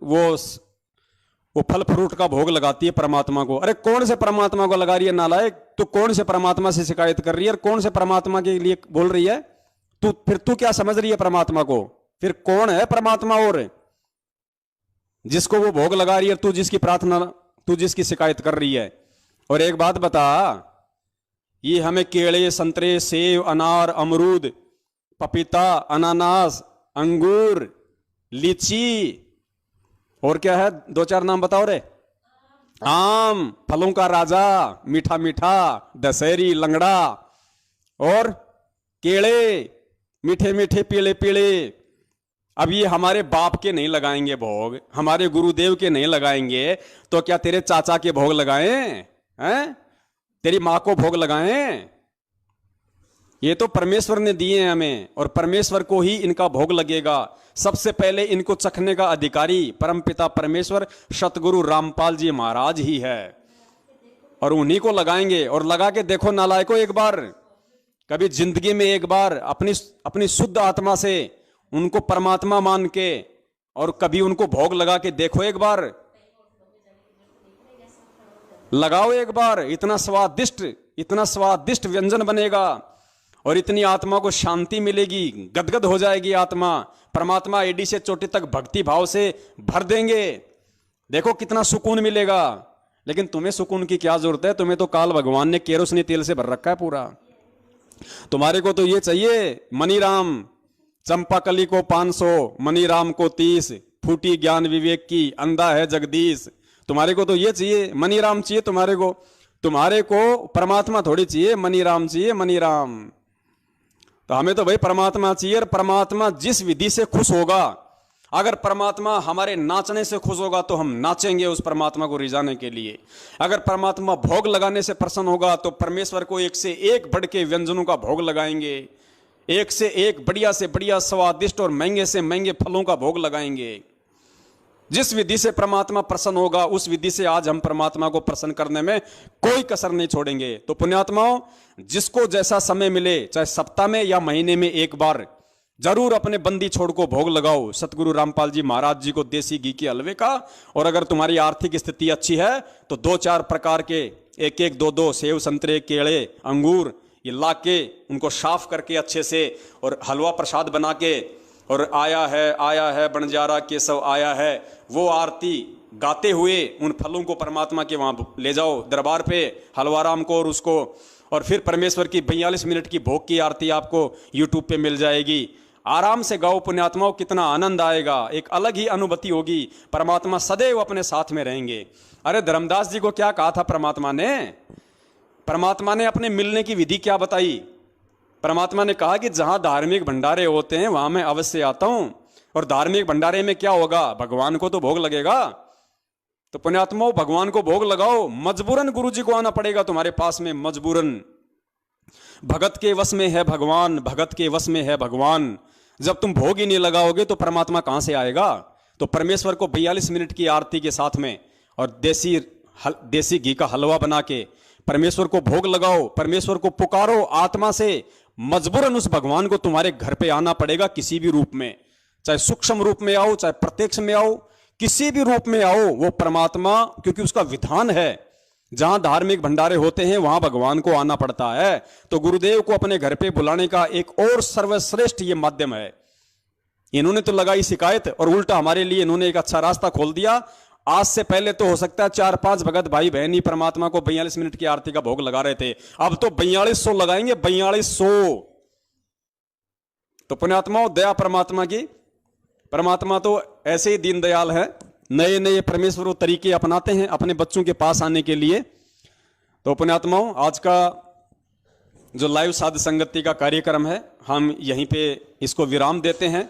वो फल फ्रूट का भोग लगाती है परमात्मा को। अरे कौन से परमात्मा को लगा रही है नालायक? तो कौन से परमात्मा से शिकायत कर रही है और कौन से परमात्मा के लिए बोल रही है? तू क्या समझ रही है परमात्मा को? फिर कौन है परमात्मा और जिसको वो भोग लगा रही है, तू जिसकी प्रार्थना, तू जिसकी शिकायत कर रही है? और एक बात बता, ये हमें केले, संतरे, सेब, अनार, अमरूद, पपीता, अनानास, अंगूर, लीची और क्या है, 2-4 नाम बताओ रे। आम, फलों का राजा, मीठा मीठा, दशहरी, लंगड़ा और केले, मीठे मीठे, पीले पीले। अब ये हमारे बाप के नहीं लगाएंगे भोग, हमारे गुरुदेव के नहीं लगाएंगे, तो क्या तेरे चाचा के भोग लगाएं? हैं? तेरी माँ को भोग लगाएं? ये तो परमेश्वर ने दिए हैं हमें और परमेश्वर को ही इनका भोग लगेगा। सबसे पहले इनको चखने का अधिकारी परमपिता परमेश्वर सतगुरु रामपाल जी महाराज ही है और उन्हीं को लगाएंगे। और लगा के देखो नालायकों, एक बार कभी जिंदगी में एक बार अपनी शुद्ध आत्मा से उनको परमात्मा मान के और कभी उनको भोग लगा के देखो, एक बार लगाओ, एक बार। इतना स्वादिष्ट व्यंजन बनेगा और इतनी आत्मा को शांति मिलेगी, गदगद हो जाएगी आत्मा। परमात्मा एडी से चोटी तक भक्ति भाव से भर देंगे, देखो कितना सुकून मिलेगा। लेकिन तुम्हें सुकून की क्या जरूरत है? तुम्हें तो काल भगवान ने केरोसिनी तेल से भर रखा है पूरा। तुम्हारे को तो ये चाहिए, मनीराम चंपाकली को 500, मनीराम को 30, फूटी ज्ञान विवेक की, अंधा है जगदीश। तुम्हारे को तो ये चाहिए, मनीराम चाहिए तुम्हारे को परमात्मा थोड़ी चाहिए, मनीराम चाहिए, मनीराम। तो हमें तो भाई परमात्मा चाहिए। और परमात्मा जिस विधि से खुश होगा, अगर परमात्मा हमारे नाचने से खुश होगा तो हम नाचेंगे उस परमात्मा को रिझाने के लिए। अगर परमात्मा भोग लगाने से प्रसन्न होगा तो परमेश्वर को एक से एक बढ़ के व्यंजनों का भोग लगाएंगे, एक से एक बढ़िया से बढ़िया स्वादिष्ट और महंगे से महंगे फलों का भोग लगाएंगे। जिस विधि से परमात्मा प्रसन्न होगा उस विधि से आज हम परमात्मा को प्रसन्न करने में कोई कसर नहीं छोड़ेंगे। तो पुण्यात्माओं, जिसको जैसा समय मिले, चाहे सप्ताह में या महीने में एक बार, जरूर अपने बंदी छोड़ को भोग लगाओ सतगुरु रामपाल जी महाराज जी को देसी घी के हलवे का। और अगर तुम्हारी आर्थिक स्थिति अच्छी है तो 2-4 प्रकार के 1-1, 2-2 सेव, संतरे, केले, अंगूर ये ला के उनको साफ करके अच्छे से और हलवा प्रसाद बना के, और आया है बंजारा केशव आया है, वो आरती गाते हुए उन फलों को परमात्मा के वहाँ ले जाओ दरबार पे, हलवाराम को और उसको। और फिर परमेश्वर की 42 मिनट की भोग की आरती आपको यूट्यूब पे मिल जाएगी। आराम से गाओ पुण्यात्माओं, कितना आनंद आएगा, एक अलग ही अनुभूति होगी। परमात्मा सदैव अपने साथ में रहेंगे। अरे धर्मदास जी को क्या कहा था परमात्मा ने अपने मिलने की विधि क्या बताई? परमात्मा ने कहा कि जहां धार्मिक भंडारे होते हैं वहां मैं अवश्य आता हूं। और धार्मिक भंडारे में क्या होगा? भगवान को तो भोग लगेगा। तो पुण्यात्माओं, भगवान को भोग लगाओ। मजबूरन गुरु जी को आना पड़ेगा तुम्हारे पास में, मजबूरन। भगत के वश में है भगवान, भगत के वश में है भगवान। जब तुम भोग ही नहीं लगाओगे तो परमात्मा कहां से आएगा? तो परमेश्वर को 42 मिनट की आरती के साथ में और देसी घी का हलवा बना के परमेश्वर को भोग लगाओ, परमेश्वर को पुकारो आत्मा से। मजबूरन उस भगवान को तुम्हारे घर पे आना पड़ेगा किसी भी रूप में, चाहे सूक्ष्म रूप में आओ, चाहे प्रत्यक्ष में आओ, किसी भी रूप में आओ, वो परमात्मा, क्योंकि उसका विधान है, जहां धार्मिक भंडारे होते हैं वहां भगवान को आना पड़ता है। तो गुरुदेव को अपने घर पे बुलाने का एक और सर्वश्रेष्ठ ये माध्यम है। इन्होंने तो लगाई शिकायत और उल्टा हमारे लिए इन्होंने एक अच्छा रास्ता खोल दिया। आज से पहले तो हो सकता है 4-5 भगत भाई बहन ही परमात्मा को 42 मिनट की आरती का भोग लगा रहे थे, अब तो 4200 लगाएंगे, 4200। तो पुण्यात्माओं, दया परमात्मा की, परमात्मा तो ऐसे ही दीनदयाल है, नए नए परमेश्वर तरीके अपनाते हैं अपने बच्चों के पास आने के लिए। तो पुण्यात्माओं, आज का जो लाइव साध संगति का कार्यक्रम है, हम यहीं पे इसको विराम देते हैं।